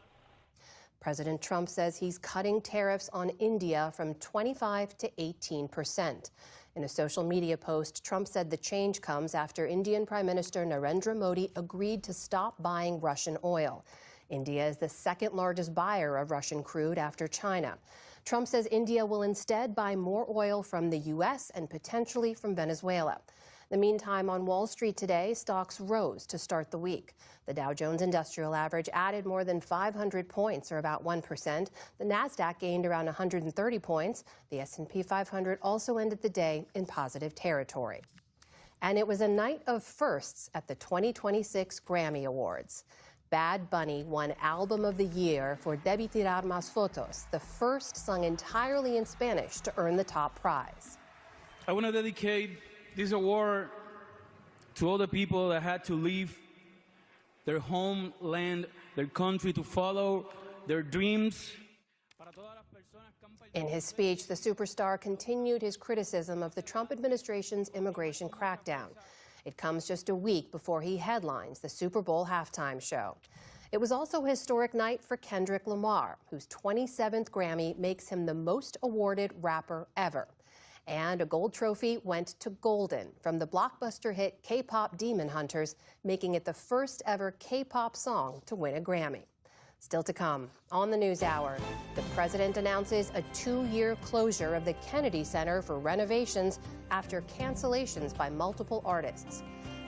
President Trump says he's cutting tariffs on India from 25 to 18%. In a social media post, Trump said the change comes after Indian Prime Minister Narendra Modi agreed to stop buying Russian oil. India is the second largest buyer of Russian crude after China. Trump says India will instead buy more oil from the U.S. and potentially from Venezuela. In the meantime, on Wall Street today, stocks rose to start the week. The Dow Jones Industrial Average added more than 500 points, or about 1%. The Nasdaq gained around 130 points. The S&P 500 also ended the day in positive territory. And it was a night of firsts at the 2026 Grammy Awards. Bad Bunny won Album of the Year for Debí Tirar Más Fotos, the first sung entirely in Spanish to earn the top prize. I want to dedicate this award to all the people that had to leave their homeland, their country, to follow their dreams. In his speech, the superstar continued his criticism of the Trump administration's immigration crackdown. It comes just a week before he headlines the Super Bowl halftime show. It was also a historic night for Kendrick Lamar, whose 27th Grammy makes him the most awarded rapper ever. And a gold trophy went to Golden from the blockbuster hit K-pop Demon Hunters, making it the first ever K-pop song to win a Grammy. Still to come, on the NewsHour, the president announces a 2-year closure of the Kennedy Center for renovations after cancellations by multiple artists.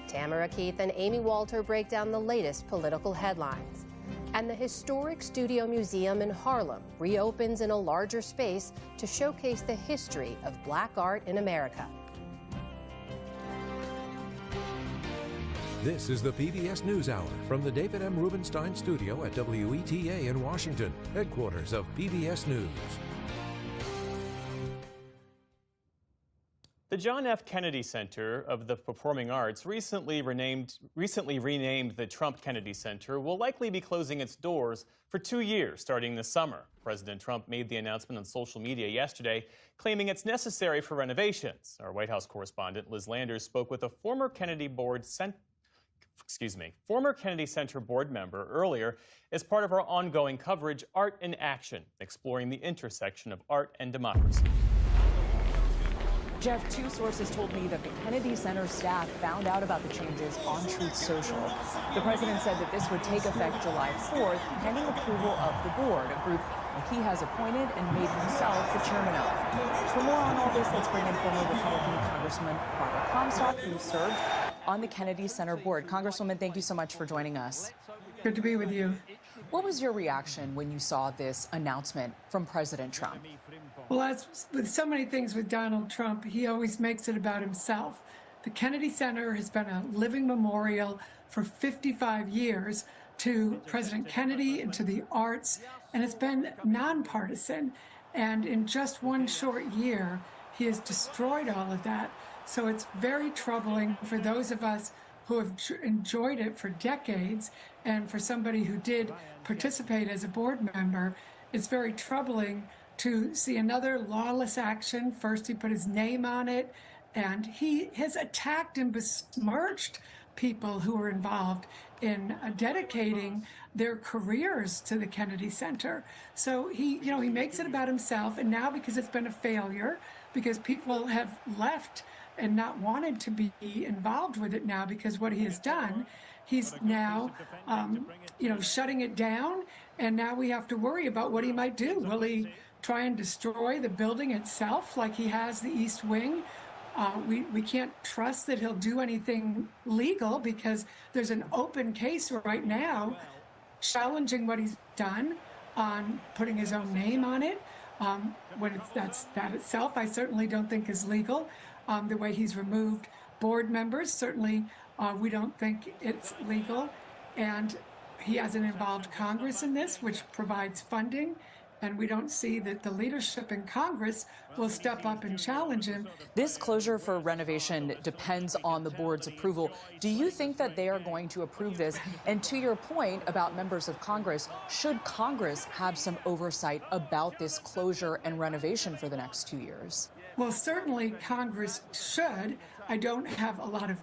Tamara Keith and Amy Walter break down the latest political headlines. And the historic Studio Museum in Harlem reopens in a larger space to showcase the history of Black art in America. This is the PBS NewsHour from the David M. Rubenstein Studio at WETA in Washington, headquarters of PBS News. The John F. Kennedy Center of the Performing Arts, recently renamed the Trump Kennedy Center, will likely be closing its doors for 2 years starting this summer. President Trump made the announcement on social media yesterday, claiming it's necessary for renovations. Our White House correspondent Liz Landers spoke with a former Kennedy Center board member earlier as part of our ongoing coverage, Art in Action, exploring the intersection of art and democracy. Jeff, 2 sources told me that the Kennedy Center staff found out about the changes on Truth Social. The president said that this would take effect July 4th, pending approval of the board, a group that he has appointed and made himself the chairman of. For more on all this, let's bring in former Republican Congressman Barbara Comstock, who served on the Kennedy Center board. Congresswoman, thank you so much for joining us. Good to be with you. What was your reaction when you saw this announcement from President Trump? Well, as with so many things with Donald Trump, he always makes it about himself. The Kennedy Center has been a living memorial for 55 years to President Kennedy and to the arts, and it's been nonpartisan. And in just 1 short year, he has destroyed all of that. So it's very troubling for those of us who have enjoyed it for decades, and for somebody who did participate as a board member, it's very troubling to see another lawless action. First, he put his name on it, and he has attacked and besmirched people who were involved in dedicating their careers to the Kennedy Center. So he makes it about himself, and now because it's been a failure, because people have left and not wanted to be involved with it now because what he has done, he's now, shutting it down, and now we have to worry about what he might do. Will he try and destroy the building itself like he has the East Wing? We can't trust that he'll do anything legal because there's an open case right now challenging what he's done on putting his own name on it. That itself, I certainly don't think is legal. The way he's removed board members, certainly we don't think it's legal. And he hasn't involved Congress in this, which provides funding. And we don't see that the leadership in Congress will step up and challenge him. This closure for renovation depends on the board's approval. Do you think that they are going to approve this? And to your point about members of Congress, should Congress have some oversight about this closure and renovation for the next 2 years? Well, certainly Congress should. I don't have a lot of,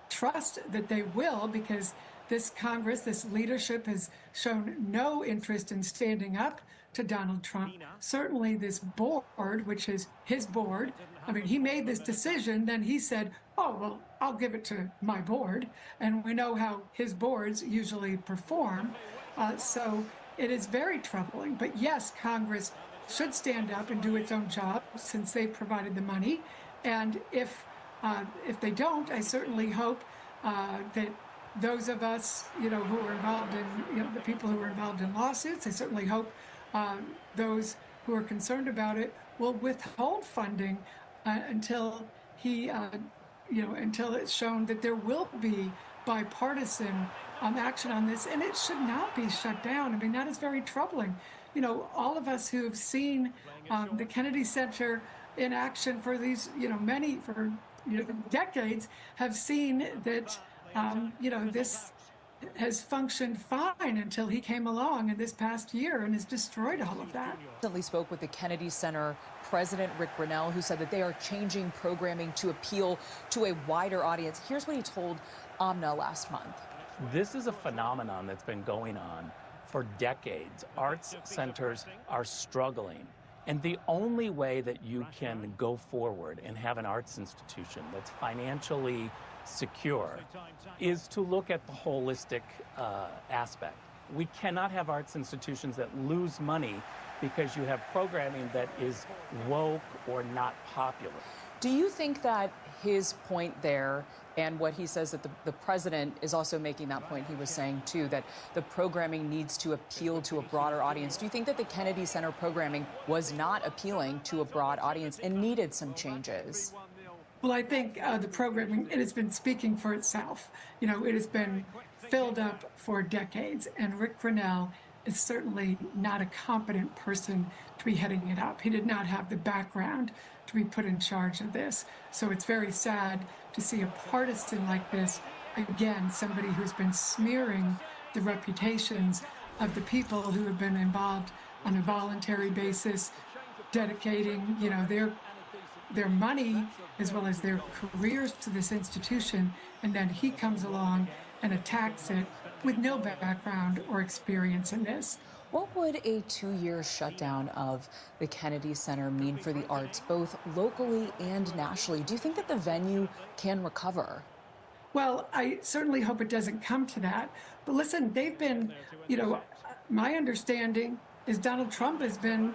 trust that they will, because this Congress, this leadership has shown no interest in standing up to Donald Trump. Certainly this board, which is his board, I mean, he made this decision, then he said, oh, well, I'll give it to my board. And we know how his boards usually perform. So it is very troubling. But yes, Congress should stand up and do its own job since they provided the money. And if they don't, I certainly hope that those of us, who are involved in, the people who are involved in lawsuits, I certainly hope those who are concerned about it will withhold funding until until it's shown that there will be bipartisan action on this, and it should not be shut down. I mean, that is very troubling. All of us who have seen the Kennedy Center in action for these, for decades, have seen that. This has functioned fine until he came along in this past year and has destroyed all of that. Recently spoke with the Kennedy Center President Rick Grinnell, who said that they are changing programming to appeal to a wider audience. Here's what he told Amna last month. This is a phenomenon that's been going on for decades. Arts centers are struggling. And the only way that you can go forward and have an arts institution that's financially secure is to look at the holistic aspect. We cannot have arts institutions that lose money because you have programming that is woke or not popular. Do you think that his point there, and what he says that the president is also making that point, he was saying too, that the programming needs to appeal to a broader audience. Do you think that the Kennedy Center programming was not appealing to a broad audience and needed some changes? Well, I think the programming, it has been speaking for itself. It has been filled up for decades, and Rick Grinnell is certainly not a competent person to be heading it up. He did not have the background to be put in charge of this. So it's very sad to see a partisan like this, again, somebody who's been smearing the reputations of the people who have been involved on a voluntary basis, dedicating, their money as well as their careers to this institution, and then he comes along and attacks it with no background or experience in this. What would a 2-year shutdown of the Kennedy Center mean for the arts, both locally and nationally? Do you think that the venue can recover? Well, I certainly hope it doesn't come to that. But listen, they've been, my understanding is Donald Trump has been,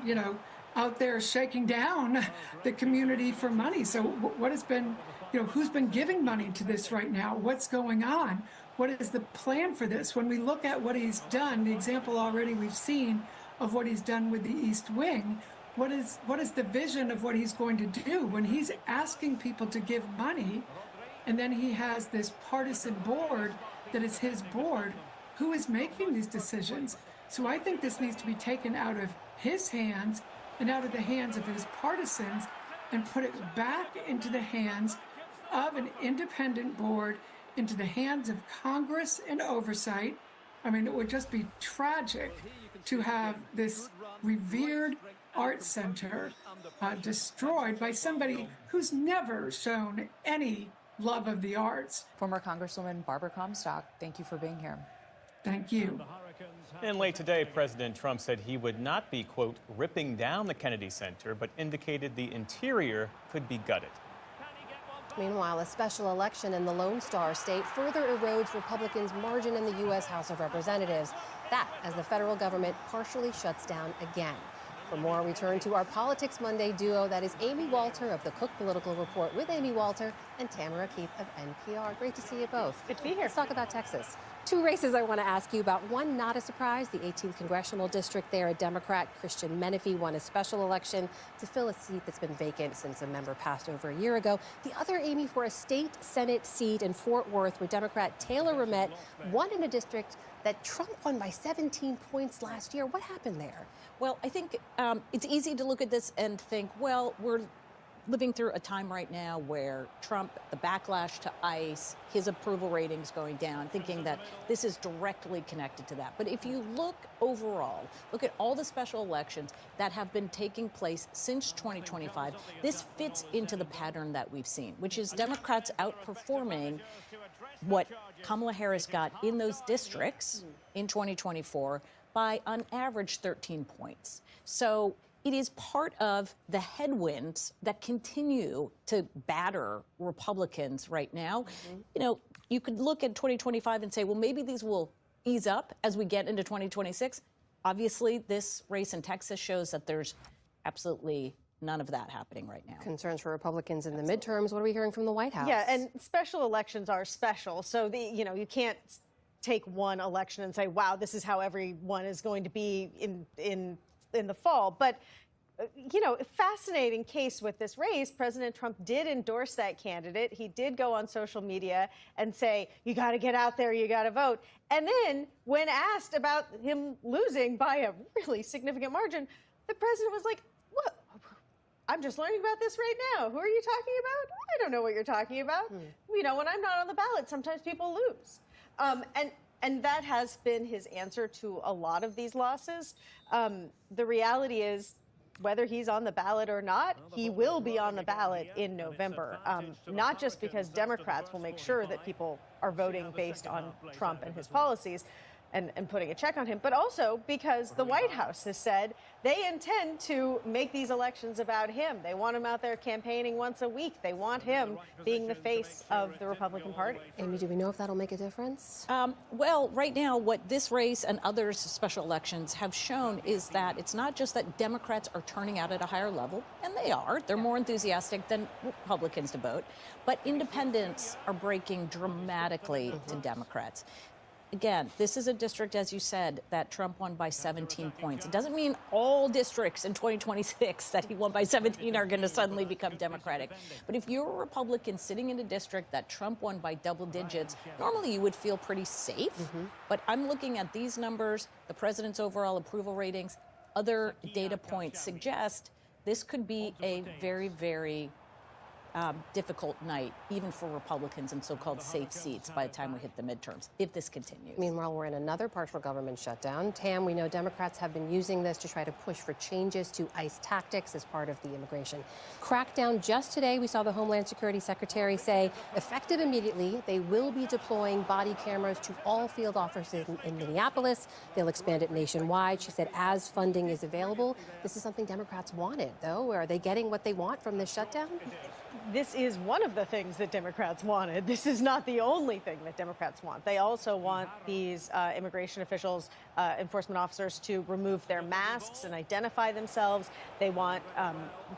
out there shaking down the community for money. So what has been, who's been giving money to this right now? What's going on? What is the plan for this? When we look at what he's done, the example already we've seen of what he's done with the East Wing, what is the vision of what he's going to do when he's asking people to give money, and then he has this partisan board that is his board? Who is making these decisions? So I think this needs to be taken out of his hands and out of the hands of his partisans and put it back into the hands of an independent board, into the hands of Congress and oversight. I mean, it would just be tragic to have this revered art center destroyed by somebody who's never shown any love of the arts. Former Congresswoman Barbara Comstock, thank you for being here. Thank you. And late today, President Trump said he would not be, quote, ripping down the Kennedy Center, but indicated the interior could be gutted. Meanwhile, a special election in the Lone Star State further erodes Republicans' margin in the U.S. House of Representatives. That as the federal government partially shuts down again. For more, we turn to our Politics Monday duo. That is Amy Walter of the Cook Political Report with Amy Walter and Tamara Keith of NPR. Great to see you both. Good to be here. Let's talk about Texas. Two races I want to ask you about. One, not a surprise, the 18th Congressional District there. A Democrat, Christian Menifee, won a special election to fill a seat that's been vacant since a member passed over a year ago. The other, Amy, for a state Senate seat in Fort Worth, where Democrat Taylor Ramett won in a district that Trump won by 17 points last year. What happened there? Well, I think it's easy to look at this and think, well, we're living through a time right now where Trump, the backlash to ICE, his approval ratings going down, thinking that this is directly connected to that. But if you look overall, look at all the special elections that have been taking place since 2025, this fits into the pattern that we've seen, which is Democrats outperforming what Kamala Harris got in those districts in 2024 by, on average, 13 points. So it is part of the headwinds that continue to batter Republicans right now. You know, you could look at 2025 and say, well, maybe these will ease up as we get into 2026. Obviously, this race in Texas shows that there's absolutely none of that happening right now. Concerns for Republicans in the midterms. What are we hearing from the White House? Yeah, and special elections are special. So, you can't take one election and say, wow, this is how everyone is going to be in the fall. But, fascinating case with this race. President Trump did endorse that candidate. He did go on social media and say, you got to get out there, you got to vote. And then when asked about him losing by a really significant margin, the president was like, what? I'm just learning about this right now. Who are you talking about? I don't know what you're talking about. When I'm not on the ballot, sometimes people lose. And that has been his answer to a lot of these losses. The reality is, whether he's on the ballot or not, he will be on the ballot in November. Not just because Democrats will make sure that people are voting based on Trump and his policies and putting a check on him, but also because the White House has said they intend to make these elections about him. They want him out there campaigning once a week. They want him being the face of the Republican Party. Amy, do we know if that'll make a difference? Well, right now, what this race and other special elections have shown is that it's not just that Democrats are turning out at a higher level, and they are. They're more enthusiastic than Republicans to vote, but independents are breaking dramatically to Democrats. Again, this is a district, as you said, that Trump won by 17 points. It doesn't mean all districts in 2026 that he won by 17 are going to suddenly become Democratic. But if you're a Republican sitting in a district that Trump won by double digits, normally you would feel pretty safe. But I'm looking at these numbers, the president's overall approval ratings, other data points suggest this could be a very, very difficult night, even for Republicans in so-called safe seats by the time we hit the midterms, if this continues. Meanwhile, we're in another partial government shutdown. Tam, we know Democrats have been using this to try to push for changes to ICE tactics as part of the immigration crackdown. Just today, we saw the Homeland Security Secretary say, effective immediately, they will be deploying body cameras to all field offices in Minneapolis. They'll expand it nationwide. She said, as funding is available. This is something Democrats wanted, though. Are they getting what they want from this shutdown? This is one of the things that Democrats wanted. This is not the only thing that Democrats want. They also want these immigration officials, enforcement officers, to remove their masks and identify themselves. They want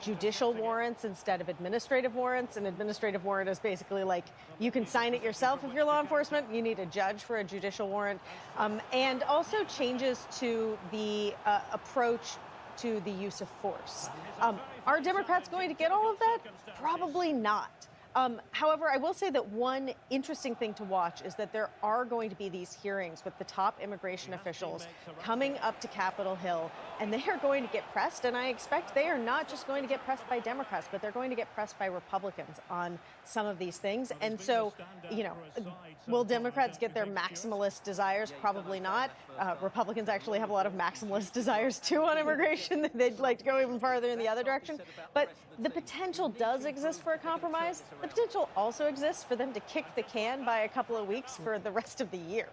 judicial warrants instead of administrative warrants. An administrative warrant is basically like you can sign it yourself if you're law enforcement. You need a judge for a judicial warrant. And also changes to the approach to the use of force. Are Democrats going to get all of that? Probably not. However, I will say that one interesting thing to watch is that there are going to be these hearings with the top immigration officials coming up to Capitol Hill, and they are going to get pressed, and I expect they are not just going to get pressed by Democrats, but they're going to get pressed by Republicans on some of these things. And so, will Democrats get their maximalist desires? Probably not. Republicans actually have a lot of maximalist desires, too, on immigration. They'd like to go even farther in the other direction. But the potential does exist for a compromise. The potential also exists for them to kick the can by a couple of weeks for the rest of the year.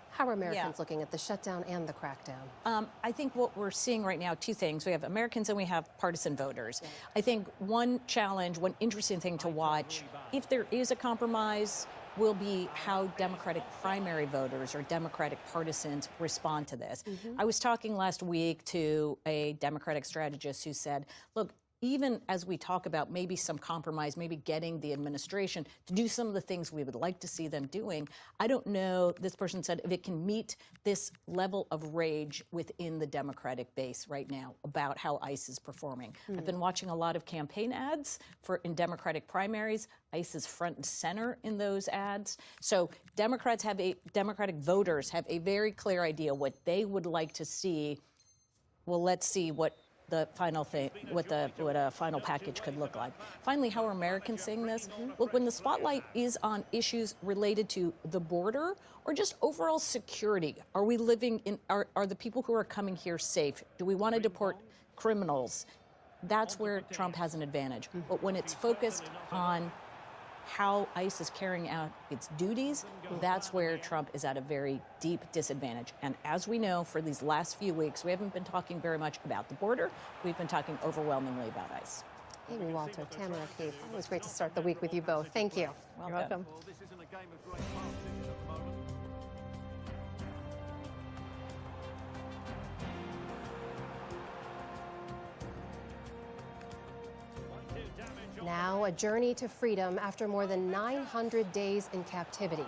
How are Americans looking at the shutdown and the crackdown? I think what we're seeing right now, two things. We have Americans and we have partisan voters. I think one challenge, one interesting thing to watch, if there is a compromise, will be how Democratic primary voters or Democratic partisans respond to this. I was talking last week to a Democratic strategist who said, look, even as we talk about maybe some compromise, maybe getting the administration to do some of the things we would like to see them doing, I don't know, this person said, if it can meet this level of rage within the Democratic base right now about how ICE is performing. I've been watching a lot of campaign ads in Democratic primaries. ICE is front and center in those ads. So Democratic voters have a very clear idea what they would like to see. Well, let's see what the final thing, what a final package could look like. Finally, how are Americans seeing this? Look, when the spotlight is on issues related to the border or just overall security, are we living in, are the people who are coming here safe? Do we want to deport criminals? That's where Trump has an advantage. But when it's focused on how ICE is carrying out its duties, that's where Trump is at a very deep disadvantage. And as we know, for these last few weeks, we haven't been talking very much about the border. We've been talking overwhelmingly about ICE. Amy Walter, Tamara Keith, it was great to start the week with you both. Thank you. You're welcome. Now, a journey to freedom after more than 900 days in captivity.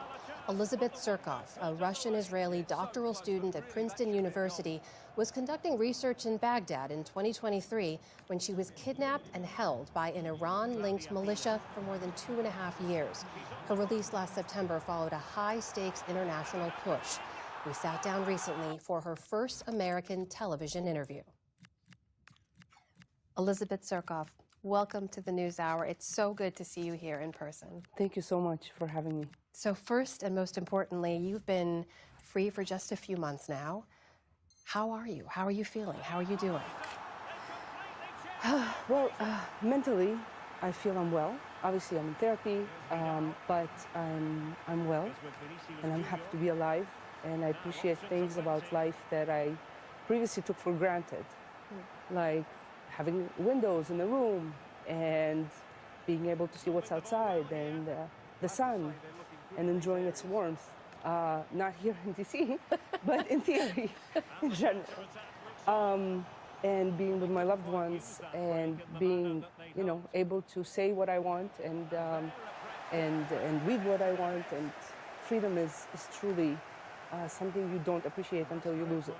Elizabeth Surkov, a Russian-Israeli doctoral student at Princeton University, was conducting research in Baghdad in 2023 when she was kidnapped and held by an Iran-linked militia for more than 2.5 years. Her release last September followed a high-stakes international push. We sat down recently for her first American television interview. Elizabeth Surkov, welcome to the NewsHour. It's so good to see you here in person. Thank you so much for having me. So first and most importantly, you've been free for just a few months now. How are you? How are you feeling? How are you doing? Well, mentally, I feel I'm well. Obviously, I'm in therapy, but I'm well, and I'm happy to be alive, and I appreciate things about life that I previously took for granted, like having windows in the room and being able to see what's outside and the sun and enjoying its warmth. Not here in DC, but in theory, in general. And being with my loved ones and being, you know, able to say what I want and read what I want. And freedom is truly something you don't appreciate until you lose it.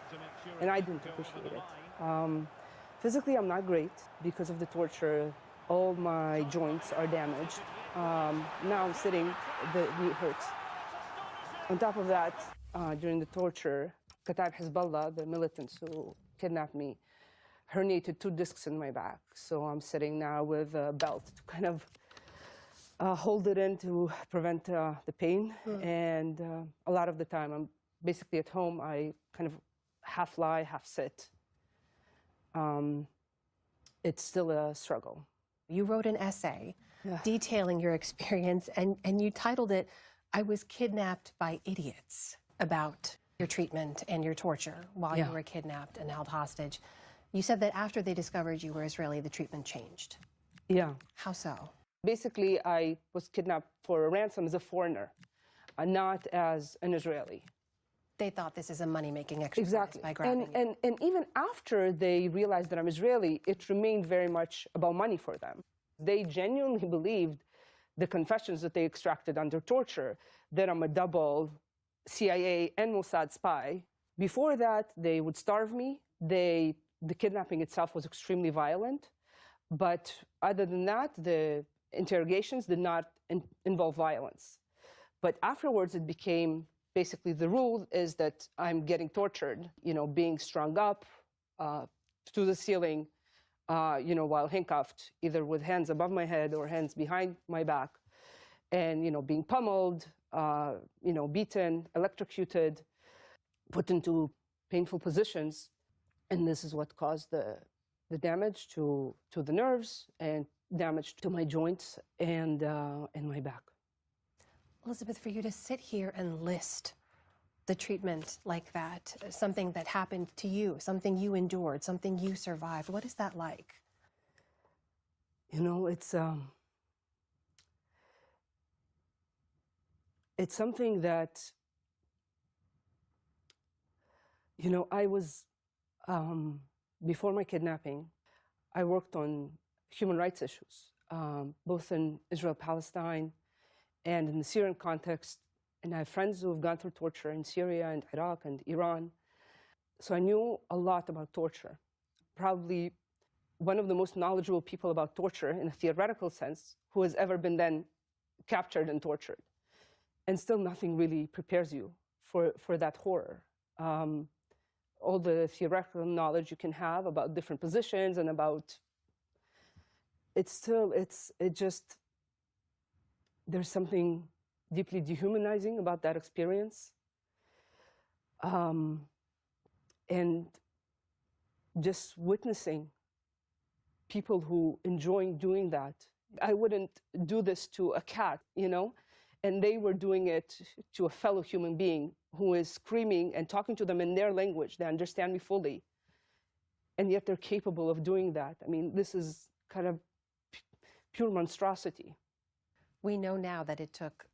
And I didn't appreciate it. Physically, I'm not great because of the torture. All my joints are damaged. Now I'm sitting, the knee hurts. On top of that, during the torture, Kataib Hezbollah, the militants who kidnapped me, herniated 2 discs in my back. So I'm sitting now with a belt to kind of hold it in to prevent the pain. And a lot of the time, I'm basically at home. I kind of half lie, half sit. It's still a struggle. You wrote an essay detailing your experience, and you titled it, "I was kidnapped by idiots," about your treatment and your torture while you were kidnapped and held hostage. You said that after they discovered you were Israeli, the treatment changed. Yeah. How so? Basically, I was kidnapped for a ransom as a foreigner, not as an Israeli. They thought this is a money-making exercise by grabbing you. And even after they realized that I'm Israeli, it remained very much about money for them. They genuinely believed the confessions that they extracted under torture, that I'm a double CIA and Mossad spy. Before that, they would starve me. The kidnapping itself was extremely violent. But other than that, the interrogations did not involve violence. But afterwards, it became basically the rule is that I'm getting tortured, you know, being strung up to the ceiling, you know, while handcuffed, either with hands above my head or hands behind my back, and, you know, being pummeled, you know, beaten, electrocuted, put into painful positions. And this is what caused the damage to the nerves and damage to my joints and my back. Elizabeth, for you to sit here and list the treatment like that, something that happened to you, something you endured, something you survived, what is that like? You know, it's It's something that, you know, I was, before my kidnapping, I worked on human rights issues, both in Israel-Palestine and in the Syrian context. And I have friends who have gone through torture in Syria and Iraq and Iran. So I knew a lot about torture. Probably one of the most knowledgeable people about torture in a theoretical sense who has ever been then captured and tortured. And still nothing really prepares you for that horror. All the theoretical knowledge you can have about different positions and about, there's something deeply dehumanizing about that experience. And just witnessing people who enjoy doing that. I wouldn't do this to a cat, you know? And they were doing it to a fellow human being who is screaming and talking to them in their language. They understand me fully. And yet they're capable of doing that. I mean, this is kind of pure monstrosity. We know now that it took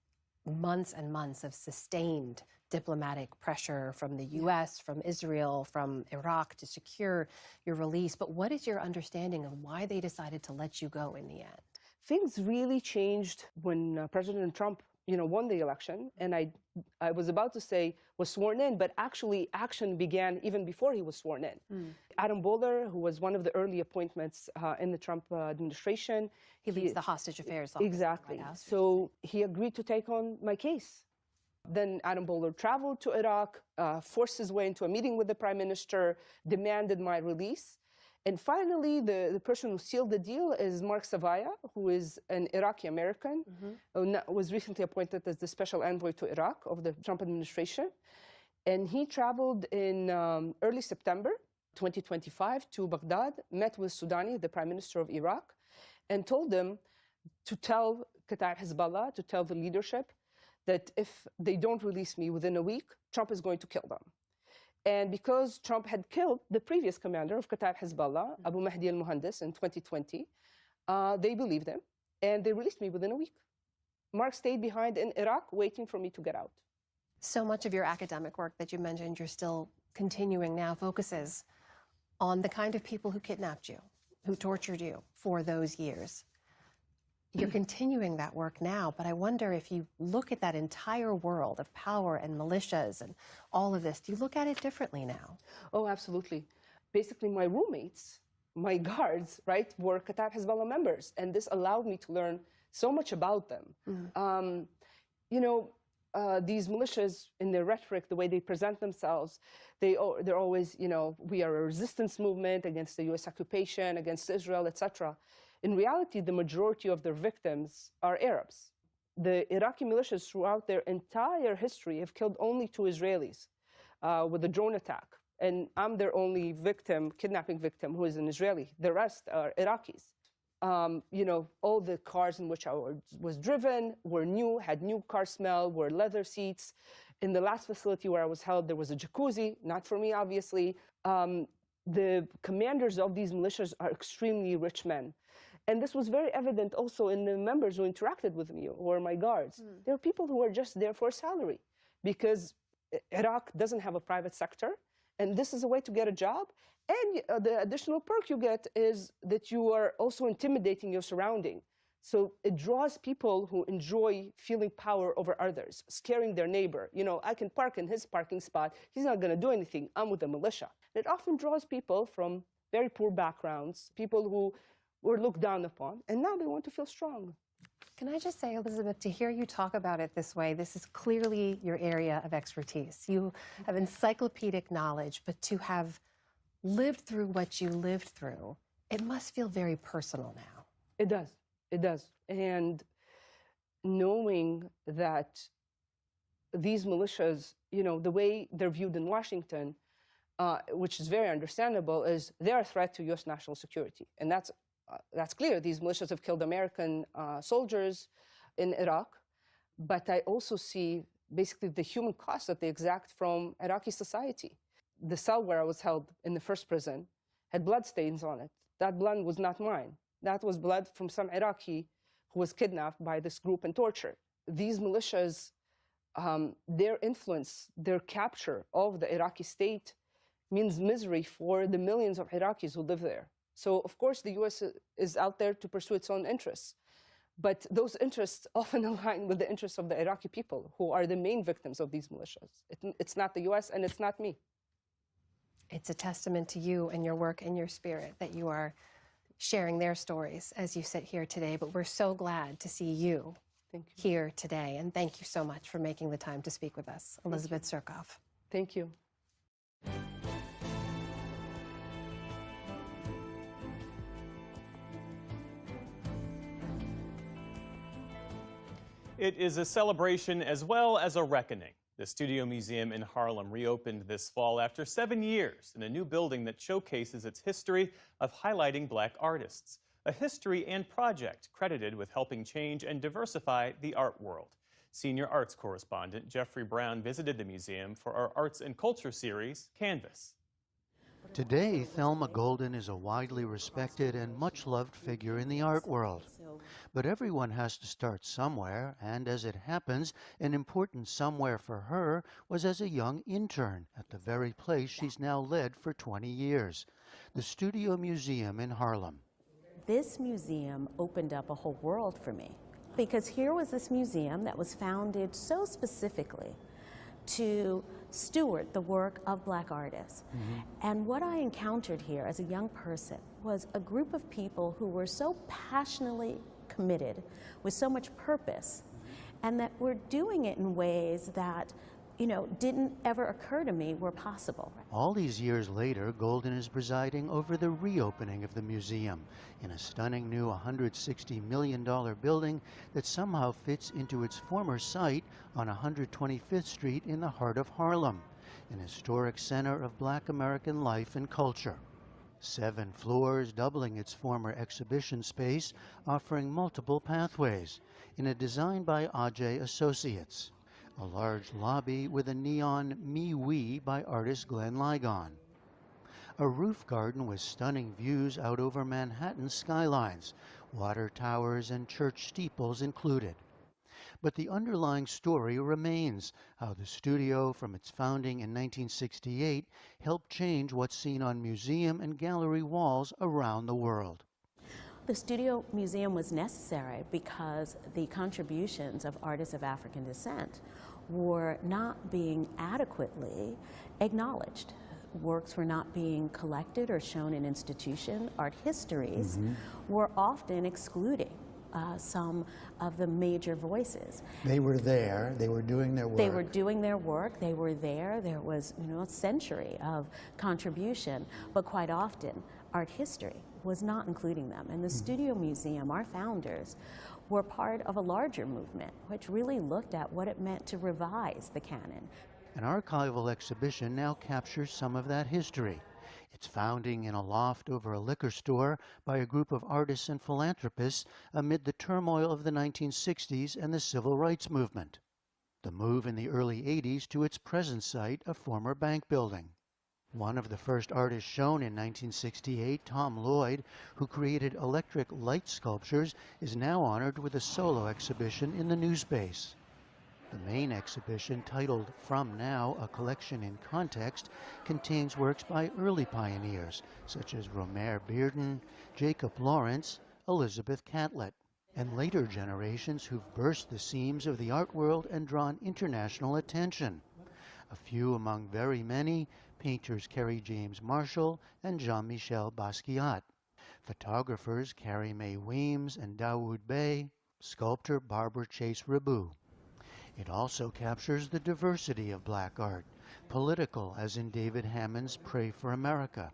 months and months of sustained diplomatic pressure from the U.S., from Israel, from Iraq to secure your release. But what is your understanding of why they decided to let you go in the end? Things really changed when President Trump, you know, won the election. And I was about to say was sworn in, but actually action began even before he was sworn in. Adam Boehler, who was one of the early appointments in the Trump administration. He leads the hostage affairs office. Exactly. So he agreed to take on my case. Then Adam Boehler traveled to Iraq, forced his way into a meeting with the prime minister, demanded my release. And finally, the person who sealed the deal is Mark Savaya, who is an Iraqi-American, who was recently appointed as the special envoy to Iraq of the Trump administration. And he traveled in early September 2025 to Baghdad, met with Soudani, the prime minister of Iraq, and told them to tell Qatar Hezbollah, to tell the leadership, that if they don't release me within a week, Trump is going to kill them. And because Trump had killed the previous commander of Qatar Hezbollah, Abu Mahdi al-Muhandis, in 2020, they believed him, and they released me within a week. Mark stayed behind in Iraq, waiting for me to get out. So much of your academic work that you mentioned you're still continuing now focuses on the kind of people who kidnapped you, who tortured you for those years. You're continuing that work now, but I wonder if you look at that entire world of power and militias and all of this, do you look at it differently now? Oh, absolutely. Basically, my roommates, my guards, right, were Qatar Hezbollah members, and this allowed me to learn so much about them. You know, these militias, in their rhetoric, the way they present themselves, they're always, you know, we are a resistance movement against the U.S. occupation, against Israel, etc. In reality, the majority of their victims are Arabs. The Iraqi militias throughout their entire history have killed only 2 Israelis with a drone attack. And I'm their only victim, kidnapping victim, who is an Israeli. The rest are Iraqis. You know, all the cars in which I was driven were new, had new car smell, were leather seats. In the last facility where I was held, there was a jacuzzi, not for me, obviously. The commanders of these militias are extremely rich men. And this was very evident also in the members who interacted with me, who were my guards. There are people who are just there for a salary because Iraq doesn't have a private sector, and this is a way to get a job. And the additional perk you get is that you are also intimidating your surrounding. So it draws people who enjoy feeling power over others, scaring their neighbor. You know, I can park in his parking spot. He's not going to do anything. I'm with the militia. It often draws people from very poor backgrounds, people who were looked down upon, and now they want to feel strong. Can I just say, Elizabeth, to hear you talk about it this way, this is clearly your area of expertise. You have encyclopedic knowledge, but to have lived through what you lived through, it must feel very personal now. It does. It does. And knowing that these militias, you know, the way they're viewed in Washington, which is very understandable, is they're a threat to U.S. national security. And that's clear. These militias have killed American soldiers in Iraq. But I also see basically the human cost that they exact from Iraqi society. The cell where I was held in the first prison had blood stains on it. That blood was not mine. That was blood from some Iraqi who was kidnapped by this group and tortured. These militias their influence, their capture of the Iraqi state means misery for the millions of Iraqis who live there. So, of course, the U.S. is out there to pursue its own interests. But those interests often align with the interests of the Iraqi people, who are the main victims of these militias. It's not the U.S. and it's not me. It's a testament to you and your work and your spirit that you are sharing their stories as you sit here today. But we're so glad to see you here today. And thank you so much for making the time to speak with us, Elizabeth Surkoff. Thank you. It is a celebration as well as a reckoning. The Studio Museum in Harlem reopened this fall after 7 years in a new building that showcases its history of highlighting Black artists, a history and project credited with helping change and diversify the art world. Senior arts correspondent Jeffrey Brown visited the museum for our Arts and Culture series, Canvas. Today, Thelma Golden is a widely respected and much-loved figure in the art world. But everyone has to start somewhere, and as it happens, an important somewhere for her was as a young intern at the very place she's now led for 20 years, the Studio Museum in Harlem. This museum opened up a whole world for me, because here was this museum that was founded so specifically to steward the work of Black artists. And what I encountered here as a young person was a group of people who were so passionately committed, with so much purpose, and that were doing it in ways that, you know, didn't ever occur to me were possible. All these years later, Golden is presiding over the reopening of the museum in a stunning new $160 million building that somehow fits into its former site on 125th Street in the heart of Harlem, an historic center of Black American life and culture. 7 floors, doubling its former exhibition space, offering multiple pathways in a design by Ajay Associates. A large lobby with a neon Me We by artist Glenn Ligon. A roof garden with stunning views out over Manhattan's skylines, water towers and church steeples included. But the underlying story remains how the studio, from its founding in 1968, helped change what's seen on museum and gallery walls around the world. The Studio Museum was necessary because the contributions of artists of African descent were not being adequately acknowledged. Works were not being collected or shown in institution. Art histories were often excluding some of the major voices. They were there, they were doing their work. They were doing their work, they were there was, you know, a century of contribution, but quite often art history was not including them. And the Studio Museum, our founders, were part of a larger movement which really looked at what it meant to revise the canon. An archival exhibition now captures some of that history. Its founding in a loft over a liquor store by a group of artists and philanthropists amid the turmoil of the 1960s and the civil rights movement. The move in the early 80s to its present site, a former bank building. One of the first artists shown in 1968, Tom Lloyd, who created electric light sculptures, is now honored with a solo exhibition in the new space. The main exhibition, titled From Now, A Collection in Context, contains works by early pioneers, such as Romare Bearden, Jacob Lawrence, Elizabeth Catlett, and later generations who've burst the seams of the art world and drawn international attention. A few among very many, painters Kerry James Marshall and Jean-Michel Basquiat, photographers Carrie Mae Weems and Dawood Bey, sculptor Barbara Chase Riboud. It also captures the diversity of Black art, political as in David Hammond's Pray for America,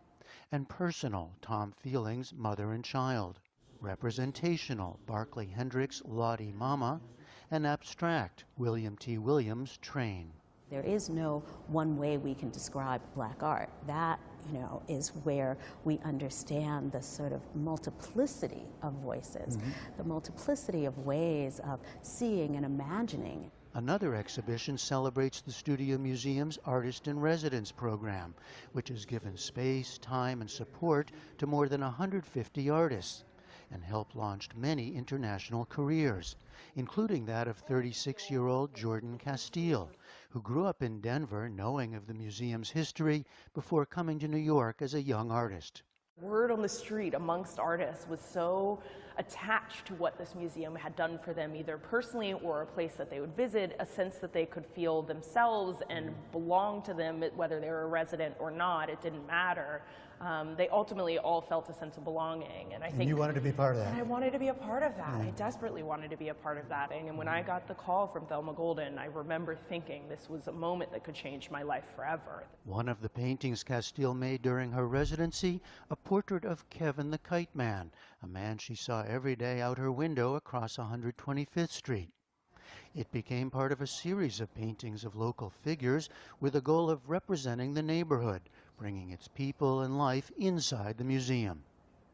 and personal, Tom Feeling's Mother and Child, representational, Barclay Hendricks' Lottie Mama, and abstract, William T. Williams' Train. There is no one way we can describe Black art. That, you know, is where we understand the sort of multiplicity of voices, the multiplicity of ways of seeing and imagining. Another exhibition celebrates the Studio Museum's Artist in Residence program, which has given space, time, and support to more than 150 artists. and helped launch many international careers, including that of 36-year-old Jordan Castile, who grew up in Denver knowing of the museum's history before coming to New York as a young artist. Word on the street amongst artists was so attached to what this museum had done for them, either personally or a place that they would visit, a sense that they could feel themselves and belong to them, whether they were a resident or not, it didn't matter. They ultimately all felt a sense of belonging. And I think you wanted to be part of that. And I wanted to be a part of that. I desperately wanted to be a part of that. And when I got the call from Thelma Golden, I remember thinking this was a moment that could change my life forever. One of the paintings Castile made during her residency, a portrait of Kevin the Kite Man, a man she saw every day out her window across 125th Street. It became part of a series of paintings of local figures with the goal of representing the neighborhood, bringing its people and life inside the museum.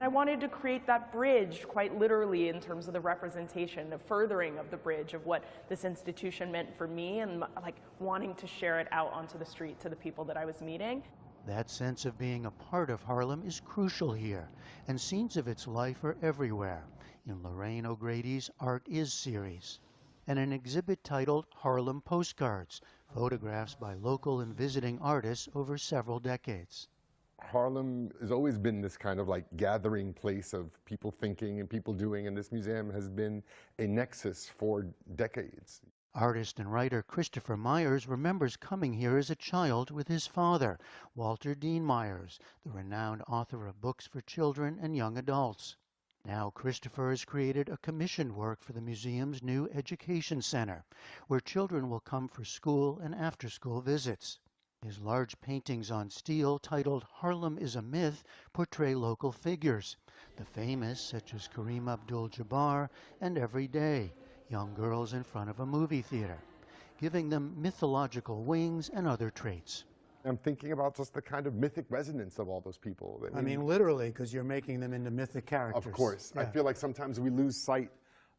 I wanted to create that bridge, quite literally, in terms of the representation, the furthering of the bridge of what this institution meant for me, and like wanting to share it out onto the street to the people that I was meeting. That sense of being a part of Harlem is crucial here, and scenes of its life are everywhere, in Lorraine O'Grady's Art Is series, and an exhibit titled Harlem Postcards, photographs by local and visiting artists over several decades. Harlem has always been this kind of like gathering place of people thinking and people doing, and this museum has been a nexus for decades. Artist and writer Christopher Myers remembers coming here as a child with his father, Walter Dean Myers, the renowned author of books for children and young adults. Now Christopher has created a commissioned work for the museum's new education center, where children will come for school and after-school visits. His large paintings on steel, titled Harlem is a Myth, portray local figures, the famous such as Kareem Abdul-Jabbar and Every Day, young girls in front of a movie theater, giving them mythological wings and other traits. I'm thinking about just the kind of mythic resonance of all those people. I mean literally, because you're making them into mythic characters. Of course. Yeah. I feel like sometimes we lose sight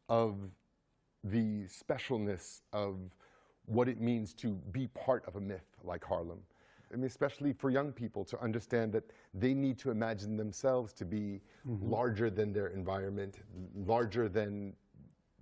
of the specialness of what it means to be part of a myth like Harlem. I mean, especially for young people to understand that they need to imagine themselves to be larger than their environment, larger than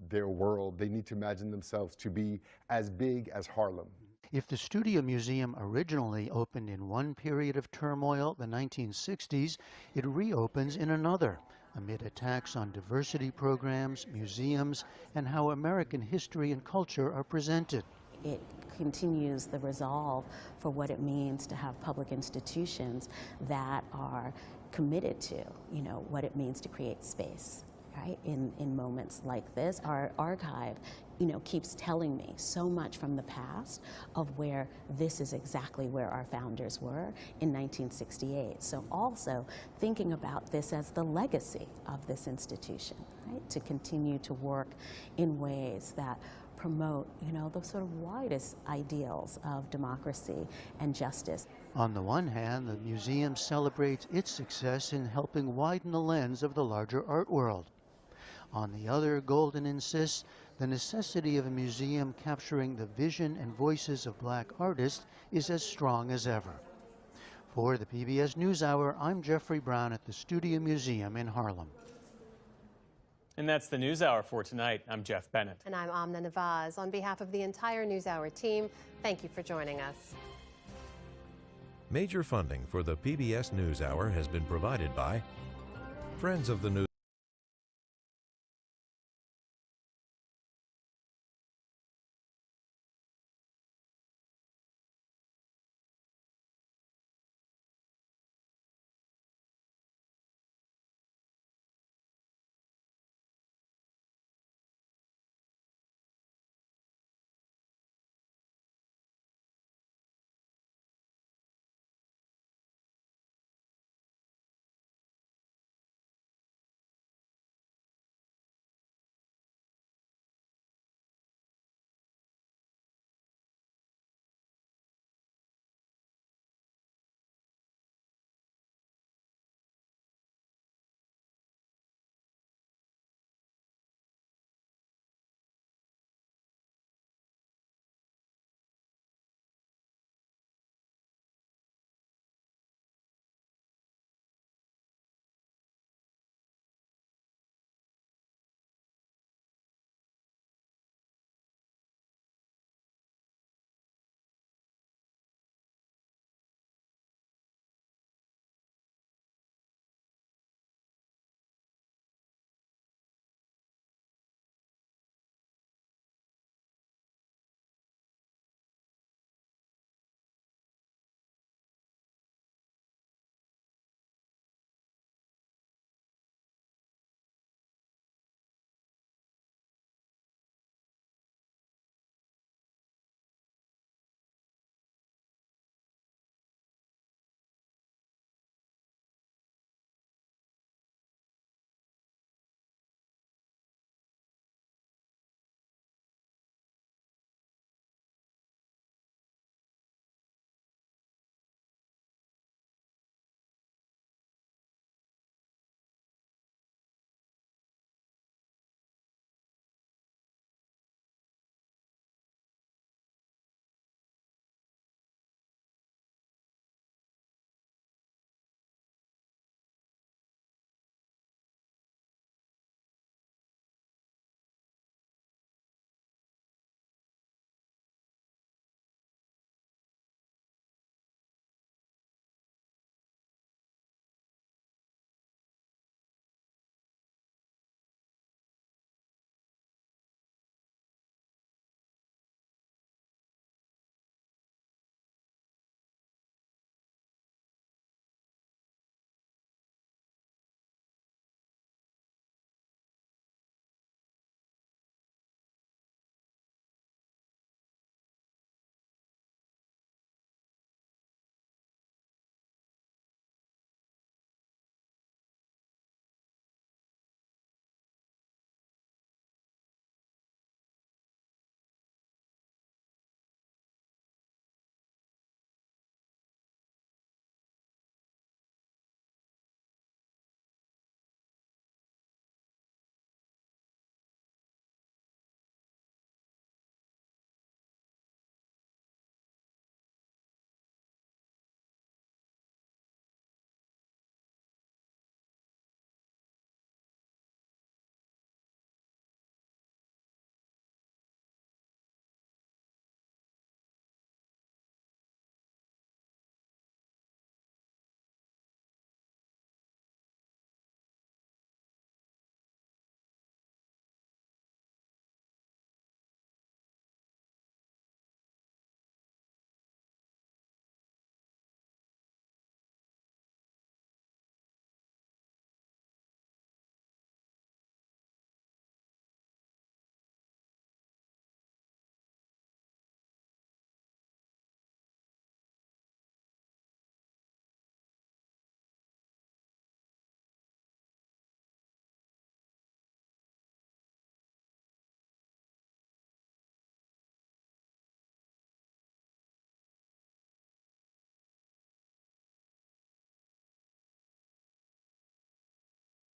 their world. They need to imagine themselves to be as big as Harlem. If the Studio Museum originally opened in one period of turmoil, the 1960s, it reopens in another, amid attacks on diversity programs, museums, and how American history and culture are presented. It continues the resolve for what it means to have public institutions that are committed to, what it means to create space. Right? In moments like this, our archive, keeps telling me so much from the past of where this is exactly where our founders were in 1968. So also thinking about this as the legacy of this institution, right? To continue to work in ways that promote, the sort of widest ideals of democracy and justice. On the one hand, the museum celebrates its success in helping widen the lens of the larger art world. On the other, Golden insists the necessity of a museum capturing the vision and voices of black artists is as strong as ever. For the PBS NewsHour, I'm Jeffrey Brown at the Studio Museum in Harlem. And that's the NewsHour for tonight. I'm Jeff Bennett. And I'm Amna Nawaz. On behalf of the entire NewsHour team, thank you for joining us. Major funding for the PBS NewsHour has been provided by Friends of the News.